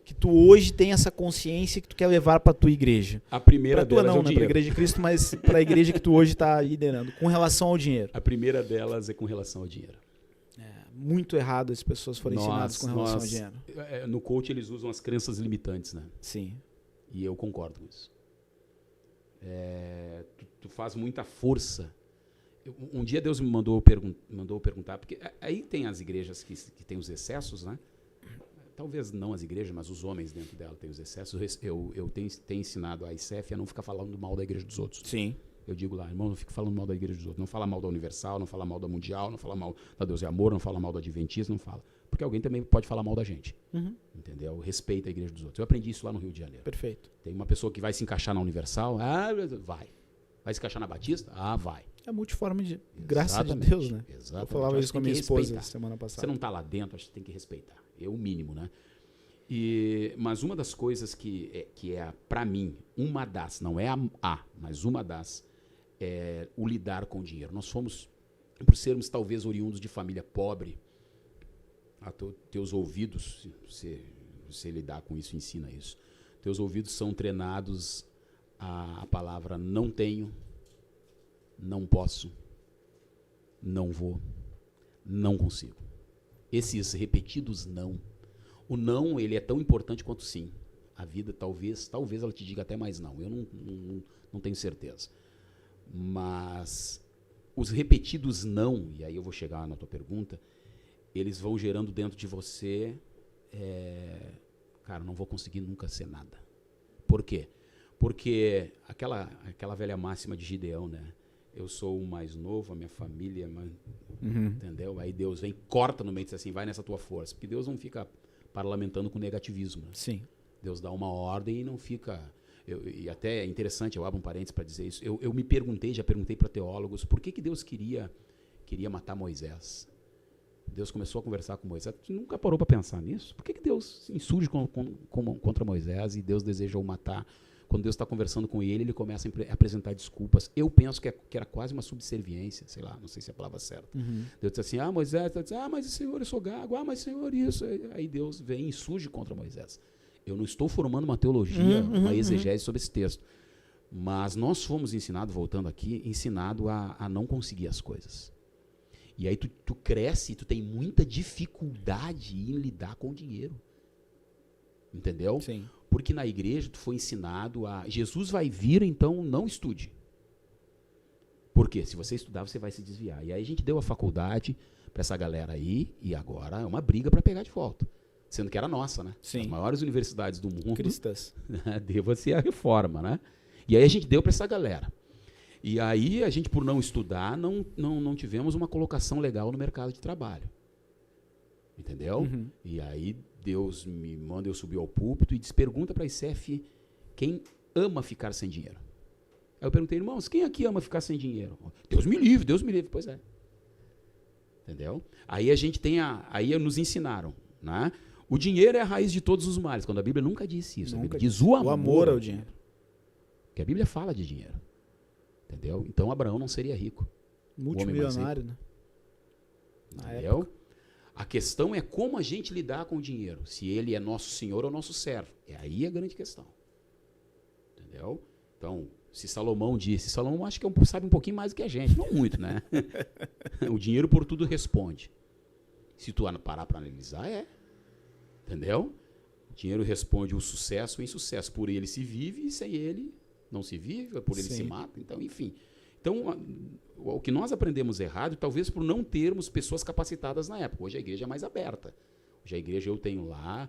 [SPEAKER 1] Que tu hoje tem essa consciência que tu quer levar para tua igreja.
[SPEAKER 2] A primeira
[SPEAKER 1] delas
[SPEAKER 2] não,
[SPEAKER 1] é para a igreja de Cristo, mas para a igreja que tu hoje está liderando, com relação ao dinheiro.
[SPEAKER 2] A primeira delas é com relação ao dinheiro.
[SPEAKER 1] Muito errado as pessoas forem ensinadas com relação ao dinheiro.
[SPEAKER 2] No coach eles usam as crenças limitantes, né?
[SPEAKER 1] Sim.
[SPEAKER 2] E eu concordo com isso. Tu faz muita força. Um dia Deus me mandou perguntar, porque aí tem as igrejas que têm os excessos, né? Talvez não as igrejas, mas os homens dentro dela têm os excessos. Eu tenho ensinado a ICF a não ficar falando mal da igreja dos outros.
[SPEAKER 1] Sim.
[SPEAKER 2] Eu digo lá, irmão, não fica falando mal da igreja dos outros. Não fala mal da Universal, não fala mal da Mundial, não fala mal da Deus e Amor, não fala mal da Adventista, não fala. Porque alguém também pode falar mal da gente. Entendeu? Respeita a igreja dos outros. Eu aprendi isso lá no Rio de Janeiro.
[SPEAKER 1] Perfeito.
[SPEAKER 2] Tem uma pessoa que vai se encaixar na Universal, vai. Vai se encaixar na Batista? Vai.
[SPEAKER 1] É multiforme de graça de
[SPEAKER 2] Exatamente.
[SPEAKER 1] Deus, né?
[SPEAKER 2] Exatamente.
[SPEAKER 1] Eu falava isso com a minha esposa
[SPEAKER 2] respeitar.
[SPEAKER 1] semana passada.
[SPEAKER 2] Você não está lá dentro, acho que tem que respeitar. É o mínimo, né? Mas uma das coisas que é para mim, uma das, não é mas uma das, é o lidar com o dinheiro. Nós fomos, por sermos talvez oriundos de família pobre, teus ouvidos, você lidar com isso, ensina isso. Teus ouvidos são treinados a palavra não tenho, não posso, não vou, não consigo. Esses repetidos não. O não, ele é tão importante quanto o sim. A vida, talvez ela te diga até mais não. Eu não tenho certeza. Mas os repetidos não, e aí eu vou chegar na tua pergunta, eles vão gerando dentro de você, cara, não vou conseguir nunca ser nada. Por quê? Porque aquela velha máxima de Gideão, né? Eu sou o mais novo, a minha família, entendeu? Aí Deus vem, corta no meio e diz assim, vai nessa tua força. Porque Deus não fica parlamentando com negativismo. Né?
[SPEAKER 1] Sim.
[SPEAKER 2] Deus dá uma ordem e não fica... e até é interessante, eu abro um parênteses para dizer isso, eu me perguntei, já perguntei para teólogos, por que Deus queria matar Moisés? Deus começou a conversar com Moisés. Tu nunca parou para pensar nisso? Por que Deus se insurge contra Moisés e Deus deseja o matar? Quando Deus está conversando com ele começa a apresentar desculpas. Eu penso que era quase uma subserviência, sei lá, não sei se é a palavra certa. Deus disse assim, Moisés, mas Senhor, eu sou gago, mas Senhor, isso. Aí Deus vem e insurge contra Moisés. Eu não estou formando uma teologia, uma exegese sobre esse texto. Mas nós fomos ensinados, voltando aqui, a não conseguir as coisas. E aí tu cresce e tu tem muita dificuldade em lidar com o dinheiro. Entendeu?
[SPEAKER 1] Sim.
[SPEAKER 2] Porque na igreja tu foi ensinado a... Jesus vai vir, então não estude. Por quê? Se você estudar, você vai se desviar. E aí a gente deu a faculdade para essa galera aí, e agora é uma briga para pegar de volta. Sendo que era nossa, né?
[SPEAKER 1] Sim.
[SPEAKER 2] As maiores universidades do mundo...
[SPEAKER 1] Cristãs.
[SPEAKER 2] Deva-se a reforma, né? E aí a gente deu para essa galera. E aí a gente, por não estudar, não tivemos uma colocação legal no mercado de trabalho. Entendeu? E aí Deus me manda eu subir ao púlpito e diz, pergunta para a ICF quem ama ficar sem dinheiro. Aí eu perguntei, irmãos, quem aqui ama ficar sem dinheiro? Deus me livre. Pois é. Entendeu? Aí a gente tem aí nos ensinaram, né? O dinheiro é a raiz de todos os males, quando a Bíblia nunca disse isso. A Bíblia diz o amor
[SPEAKER 1] ao dinheiro.
[SPEAKER 2] Porque a Bíblia fala de dinheiro. Entendeu? Então Abraão não seria rico.
[SPEAKER 1] Multimilionário, né?
[SPEAKER 2] Entendeu? A questão é como a gente lidar com o dinheiro. Se ele é nosso senhor ou nosso servo. É aí a grande questão. Entendeu? Então, se Salomão acho que sabe um pouquinho mais do que a gente. Não muito, né? O dinheiro por tudo responde. Se tu parar para analisar, Entendeu? O dinheiro responde o sucesso e o insucesso. Por ele se vive e sem ele não se vive, por ele se mata. Então, enfim. Então, o que nós aprendemos errado, talvez por não termos pessoas capacitadas na época. Hoje a igreja é mais aberta. Hoje a igreja eu tenho lá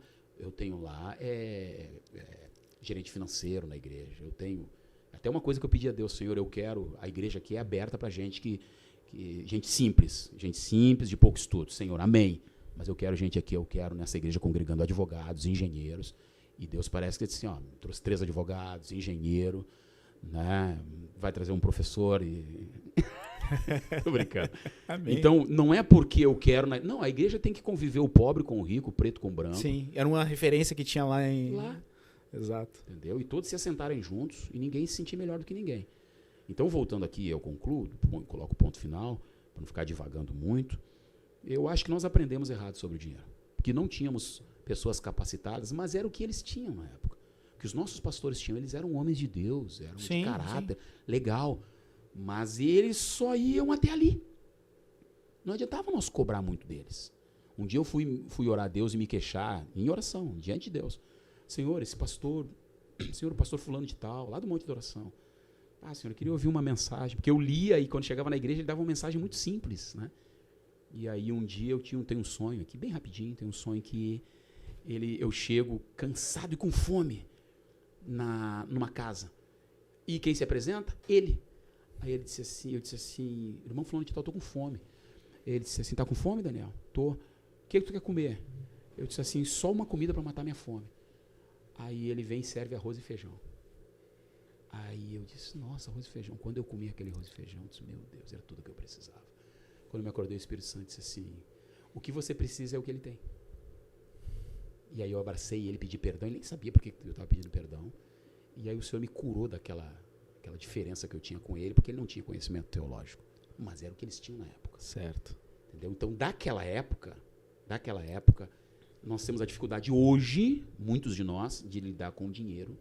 [SPEAKER 2] gerente financeiro na igreja. Eu tenho até uma coisa que eu pedi a Deus, Senhor, a igreja aqui é aberta para gente gente simples, de pouco estudo. Senhor, amém. Mas eu quero gente aqui, eu quero nessa igreja congregando advogados, engenheiros. E Deus parece que disse assim, trouxe 3 advogados, engenheiro, né? Vai trazer um professor e... Tô brincando.
[SPEAKER 1] Amém.
[SPEAKER 2] Então, não é porque eu quero... Não, a igreja tem que conviver o pobre com o rico, o preto com o branco.
[SPEAKER 1] Sim, era uma referência que tinha lá
[SPEAKER 2] Lá.
[SPEAKER 1] Exato.
[SPEAKER 2] Entendeu? E todos se assentarem juntos e ninguém se sentir melhor do que ninguém. Então, voltando aqui, eu concluo, coloco o ponto final, para não ficar divagando muito. Eu acho que nós aprendemos errado sobre o dinheiro. Porque não tínhamos pessoas capacitadas, mas era o que eles tinham na época. O que os nossos pastores tinham, eles eram homens de Deus, eram de caráter, legal. Mas eles só iam até ali. Não adiantava nós cobrar muito deles. Um dia eu fui orar a Deus e me queixar, em oração, diante de Deus. Senhor, o pastor fulano de tal, lá do Monte de Oração, Senhor, eu queria ouvir uma mensagem. Porque eu lia e quando chegava na igreja ele dava uma mensagem muito simples, né? E aí um dia eu tenho um sonho aqui, bem rapidinho, tenho um sonho que eu chego cansado e com fome numa casa. E quem se apresenta? Ele. Aí ele disse assim, eu disse assim, irmão fulano de tal, tô com fome. Ele disse assim, tá com fome, Daniel? Tô. O que tu quer comer? Eu disse assim, só uma comida para matar minha fome. Aí ele vem e serve arroz e feijão. Aí eu disse, nossa, arroz e feijão. Quando eu comi aquele arroz e feijão, eu disse, meu Deus, era tudo o que eu precisava. Quando eu me acordei, o Espírito Santo disse assim, o que você precisa é o que ele tem. E aí eu abracei ele, pedi perdão, ele nem sabia porque eu estava pedindo perdão. E aí o Senhor me curou daquela diferença que eu tinha com ele, porque ele não tinha conhecimento teológico. Mas era o que eles tinham na época.
[SPEAKER 1] Certo.
[SPEAKER 2] Entendeu? Então, daquela época, nós temos a dificuldade hoje, muitos de nós, de lidar com o dinheiro,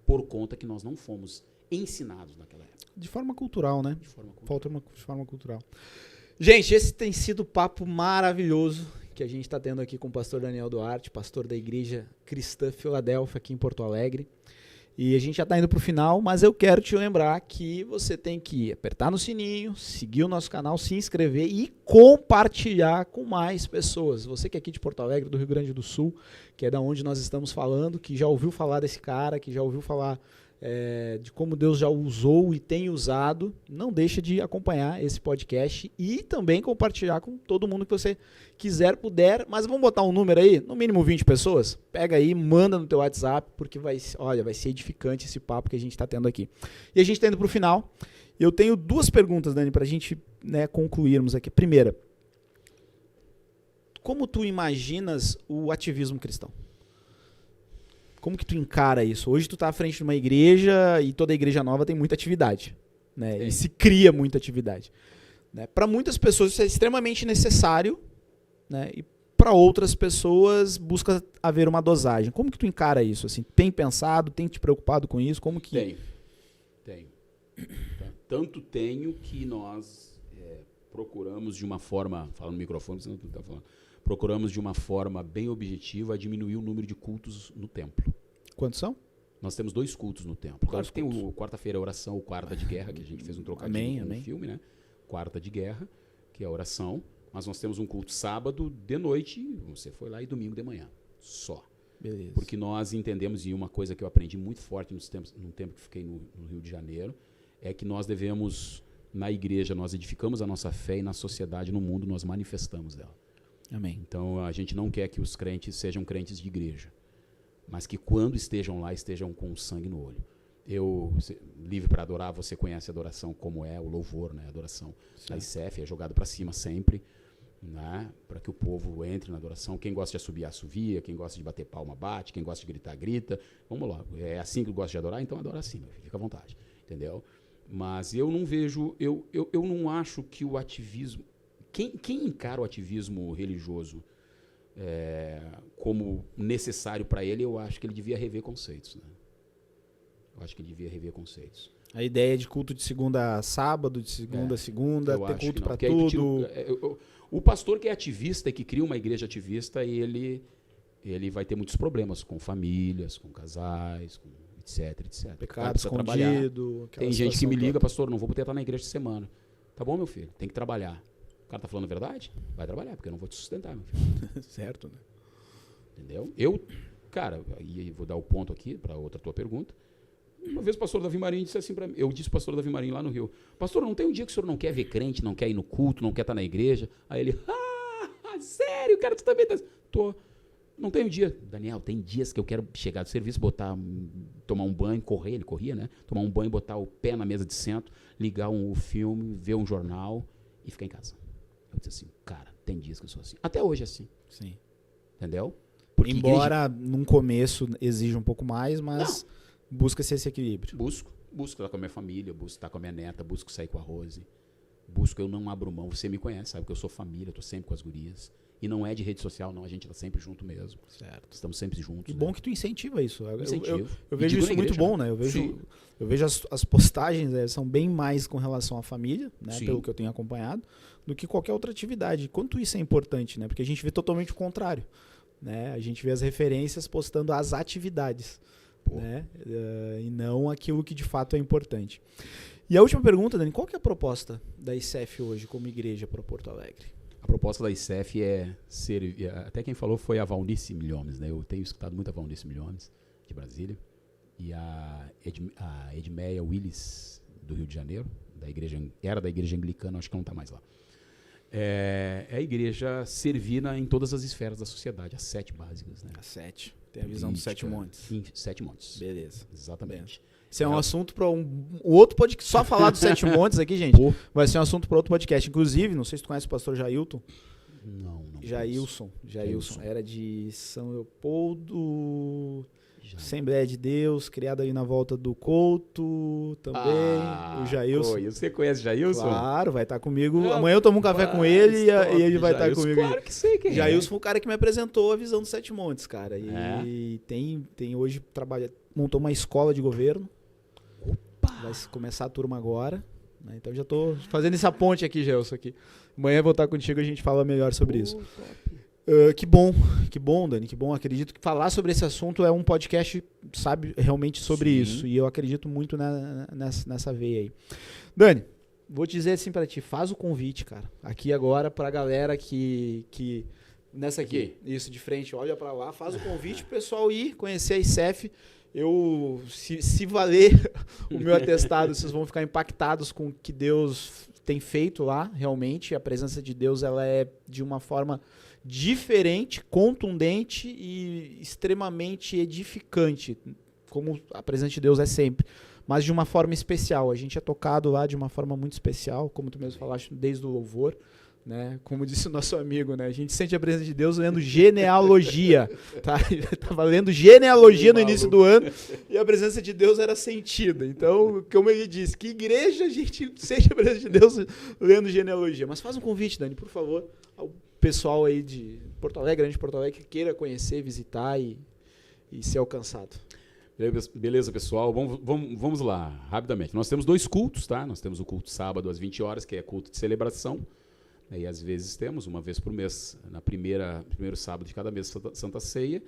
[SPEAKER 2] por conta que nós não fomos ensinados naquela época.
[SPEAKER 1] De forma cultural, né?
[SPEAKER 2] De forma cultural.
[SPEAKER 1] Falta de forma cultural. Gente, esse tem sido o papo maravilhoso que a gente está tendo aqui com o pastor Daniel Duarte, pastor da Igreja Cristã Filadélfia, aqui em Porto Alegre. E a gente já está indo para o final, mas eu quero te lembrar que você tem que apertar no sininho, seguir o nosso canal, se inscrever e compartilhar com mais pessoas. Você que é aqui de Porto Alegre, do Rio Grande do Sul, que é da onde nós estamos falando, que já ouviu falar desse cara, que já ouviu falar de como Deus já usou e tem usado, não deixa de acompanhar esse podcast e também compartilhar com todo mundo que você quiser, puder, mas vamos botar um número aí, no mínimo 20 pessoas, pega aí, manda no teu WhatsApp, porque vai ser edificante esse papo que a gente está tendo aqui. E a gente está indo para o final, eu tenho duas perguntas, Dani, para a gente concluirmos aqui. Primeira, como tu imaginas o ativismo cristão? Como que tu encara isso? Hoje tu tá à frente de uma igreja e toda igreja nova tem muita atividade, né? E se cria muita atividade, né? Para muitas pessoas isso é extremamente necessário, né? E para outras pessoas busca haver uma dosagem. Como que tu encara isso? Assim, tem pensado, tem te preocupado com isso? Como que...
[SPEAKER 2] Tenho. Tanto tenho que nós procuramos de uma forma, fala no microfone, senão tu tá falando. Procuramos de uma forma bem objetiva diminuir o número de cultos no templo.
[SPEAKER 1] Quantos são?
[SPEAKER 2] Nós temos 2 cultos no templo. Claro que tem o quarta-feira a oração, o quarta de guerra, que a gente fez um trocadilho no filme, né? Quarta de guerra, que é a oração. Mas nós temos um culto sábado de noite, você foi lá, e domingo de manhã. Só.
[SPEAKER 1] Beleza.
[SPEAKER 2] Porque nós entendemos, e uma coisa que eu aprendi muito forte no tempo que fiquei no Rio de Janeiro, é que nós devemos, na igreja, nós edificamos a nossa fé e na sociedade, no mundo, nós manifestamos ela.
[SPEAKER 1] Amém.
[SPEAKER 2] Então, a gente não quer que os crentes sejam crentes de igreja, mas que quando estejam lá, estejam com sangue no olho. Livre para adorar, você conhece a adoração como é, o louvor, né? A adoração da ICF é jogado para cima sempre, né? Para que o povo entre na adoração. Quem gosta de assobiar, assovia. Quem gosta de bater palma, bate. Quem gosta de gritar, grita. Vamos lá, é assim que gosta de adorar, então adora assim, fica à vontade, entendeu? Mas eu não vejo, eu não acho que o ativismo... Quem encara o ativismo religioso como necessário para ele, eu acho que ele devia rever conceitos, né?
[SPEAKER 1] A ideia de culto de segunda a sábado, de segunda a segunda, ter culto para tudo.
[SPEAKER 2] O pastor que é ativista e que cria uma igreja ativista, ele vai ter muitos problemas com famílias, com casais, com etc.
[SPEAKER 1] Pecado escondido.
[SPEAKER 2] Tem gente que me liga, pastor, não vou poder estar na igreja essa semana. Tá bom, meu filho, tem que trabalhar. O cara tá falando a verdade? Vai trabalhar, porque eu não vou te sustentar, meu filho.
[SPEAKER 1] Certo, né?
[SPEAKER 2] Entendeu? Cara, e vou dar o ponto aqui para outra tua pergunta. Uma vez o pastor Davi Marinho disse assim para mim, eu disse ao pastor Davi Marinho lá no Rio, pastor, não tem um dia que o senhor não quer ver crente, não quer ir no culto, não quer estar na igreja? Aí ele, sério, cara, tu também tá... Não tem um dia. Daniel, tem dias que eu quero chegar do serviço, tomar um banho, correr, ele corria, né? Tomar um banho, botar o pé na mesa de centro, ligar um filme, ver um jornal e ficar em casa. Eu disse assim, cara, tem dias que eu sou assim. Até hoje é assim.
[SPEAKER 1] Sim.
[SPEAKER 2] Entendeu?
[SPEAKER 1] Porque embora num começo exija um pouco mais, mas busca-se esse equilíbrio.
[SPEAKER 2] Busco estar com a minha família, busco estar com a minha neta, busco sair com a Rose. Eu não abro mão. Você me conhece, sabe que eu sou família, estou sempre com as gurias. E não é de rede social, não. A gente está sempre junto mesmo.
[SPEAKER 1] Certo.
[SPEAKER 2] Estamos sempre juntos.
[SPEAKER 1] E bom que tu incentiva isso. Eu vejo isso
[SPEAKER 2] igreja,
[SPEAKER 1] muito bom, né? Eu vejo as postagens são bem mais com relação à família, né? Pelo que eu tenho acompanhado, do que qualquer outra atividade. Quanto isso é importante, né? Porque a gente vê totalmente o contrário, né? A gente vê as referências postando as atividades. né? E não aquilo que de fato é importante. E a última pergunta, Dani, qual que é a proposta da ICEF hoje como igreja para Porto Alegre?
[SPEAKER 2] A proposta da ICEF é ser... Até quem falou foi a Valnice Milhomes, né? Eu tenho escutado muito a Valnice Milhomes, de Brasília, e a Edmeia Willis, do Rio de Janeiro, era da igreja anglicana, acho que não está mais lá. É a igreja servir em todas as esferas da sociedade, as 7 básicas. Né?
[SPEAKER 1] As 7. Tem a visão dos 7 montes.
[SPEAKER 2] 7 montes.
[SPEAKER 1] Beleza.
[SPEAKER 2] Exatamente.
[SPEAKER 1] Isso é um assunto para um outro podcast. Só falar dos 7 montes aqui, gente, vai ser um assunto para outro podcast. Inclusive, não sei se tu conhece o pastor Jailton.
[SPEAKER 2] Não.
[SPEAKER 1] Jailson. Era de São Leopoldo... Assembleia de Deus, criado aí na volta do Couto também, o Jailson.
[SPEAKER 2] Você conhece o Jailson?
[SPEAKER 1] Claro, vai estar comigo. Amanhã eu tomo um café com ele e ele vai estar comigo.
[SPEAKER 2] Claro que sei quem
[SPEAKER 1] Jailson foi o cara que me apresentou a visão dos 7 montes, cara. E tem hoje, montou uma escola de governo. Opa! Vai começar a turma agora. Né? Então já estou fazendo essa ponte aqui, Gelson. Amanhã eu vou estar contigo e a gente fala melhor sobre isso. Top. Que bom, Dani, que bom. Acredito que falar sobre esse assunto é um podcast, sabe, realmente sobre isso. E eu acredito muito nessa veia aí. Dani, vou dizer assim pra ti, faz o convite, cara, aqui agora pra galera que nessa aqui, isso de frente, olha pra lá, faz o convite pro pessoal ir conhecer a ICEF. Se valer o meu atestado, vocês vão ficar impactados com o que Deus tem feito lá, realmente. A presença de Deus, ela é de uma forma diferente, contundente e extremamente edificante, como a presença de Deus é sempre, mas de uma forma especial. A gente é tocado lá de uma forma muito especial, como tu mesmo falaste, desde o louvor, né? Como disse o nosso amigo, né? A gente sente a presença de Deus lendo genealogia, tá? Ele estava lendo genealogia no início do ano e a presença de Deus era sentida. Então, como ele disse, que igreja a gente sente a presença de Deus lendo genealogia. Mas faz um convite, Dani, por favor, ao pessoal aí de Porto Alegre, grande Porto Alegre, que queira conhecer, visitar e ser alcançado.
[SPEAKER 2] Beleza, pessoal. Vamos lá, rapidamente. Nós temos 2 cultos, tá? Nós temos o culto sábado às 20 horas, que é culto de celebração. E às vezes temos, uma vez por mês, primeiro sábado de cada mês, Santa Ceia.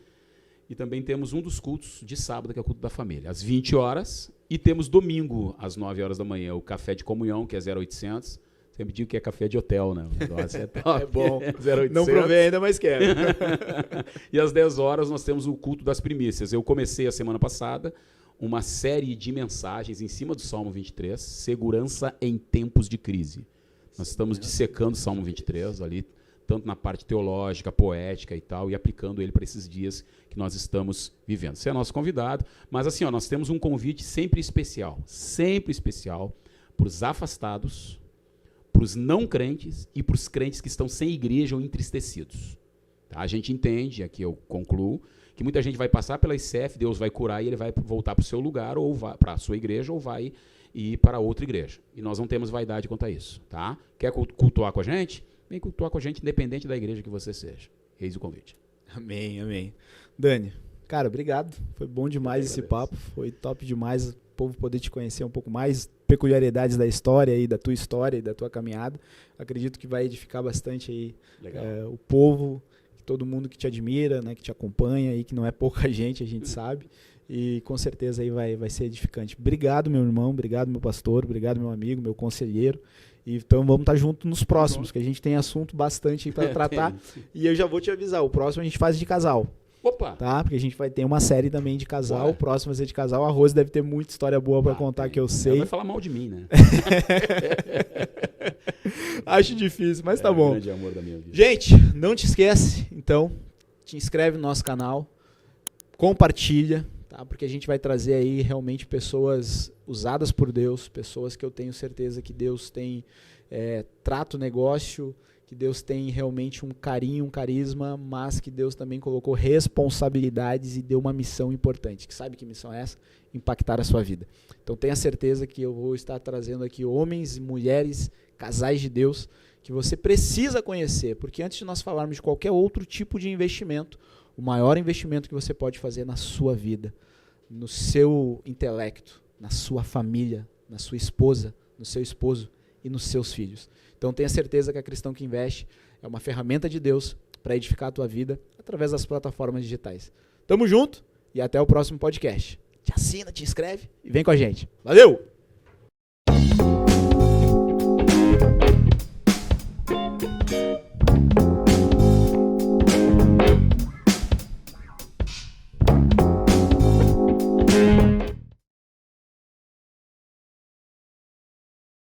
[SPEAKER 2] E também temos um dos cultos de sábado, que é o culto da família, às 20 horas. E temos domingo, às 9 horas da manhã, o café de comunhão, que é 0800. Sempre digo que é café de hotel, né? Nossa, é top.
[SPEAKER 1] É bom.
[SPEAKER 2] 0800.
[SPEAKER 1] Não provei ainda, mas quero.
[SPEAKER 2] E às 10 horas nós temos o culto das primícias. Eu comecei a semana passada uma série de mensagens em cima do Salmo 23, segurança em tempos de crise. Nós estamos dissecando o Salmo 23 ali, tanto na parte teológica, poética e tal, e aplicando ele para esses dias que nós estamos vivendo. Você é nosso convidado, mas assim, nós temos um convite sempre especial para os afastados, para os não crentes e para os crentes que estão sem igreja ou entristecidos. Tá? A gente entende, aqui eu concluo, que muita gente vai passar pela ICEF, Deus vai curar e ele vai voltar para o seu lugar, ou para a sua igreja, ou vai ir para outra igreja. E nós não temos vaidade quanto a isso. Tá? Quer cultuar com a gente? Vem cultuar com a gente, independente da igreja que você seja. Eis o convite.
[SPEAKER 1] Amém, amém. Dani, cara, obrigado. Foi bom demais esse papo, foi top demais o povo poder te conhecer um pouco mais, peculiaridades da história e da tua caminhada. Acredito que vai edificar bastante aí o povo, todo mundo que te admira, né, que te acompanha e que não é pouca gente, a gente sabe. E com certeza aí vai ser edificante. Obrigado, meu irmão, obrigado, meu pastor, obrigado, meu amigo, meu conselheiro. E então vamos estar juntos nos próximos, que a gente tem assunto bastante para tratar. E eu já vou te avisar, o próximo a gente faz de casal.
[SPEAKER 2] Opa!
[SPEAKER 1] Tá? Porque a gente vai ter uma série também de casal. O próximo vai ser de casal. A Rose deve ter muita história boa para contar, que eu sei.
[SPEAKER 2] Ela vai falar mal de mim, né?
[SPEAKER 1] Acho difícil, mas tá bom.
[SPEAKER 2] O grande amor da minha vida.
[SPEAKER 1] Gente, não te esquece, então, te inscreve no nosso canal, compartilha, tá? Porque a gente vai trazer aí realmente pessoas usadas por Deus, pessoas que eu tenho certeza que Deus tem trato negócio, que Deus tem realmente um carinho, um carisma, mas que Deus também colocou responsabilidades e deu uma missão importante. Que sabe que missão é essa? Impactar a sua vida. Então tenha certeza que eu vou estar trazendo aqui homens e mulheres, casais de Deus, que você precisa conhecer, porque antes de nós falarmos de qualquer outro tipo de investimento, o maior investimento que você pode fazer na sua vida, no seu intelecto, na sua família, na sua esposa, no seu esposo e nos seus filhos. Então tenha certeza que a Cristão que Investe é uma ferramenta de Deus para edificar a tua vida através das plataformas digitais. Tamo junto e até o próximo podcast. te assina, te inscreve e vem com a gente. Valeu!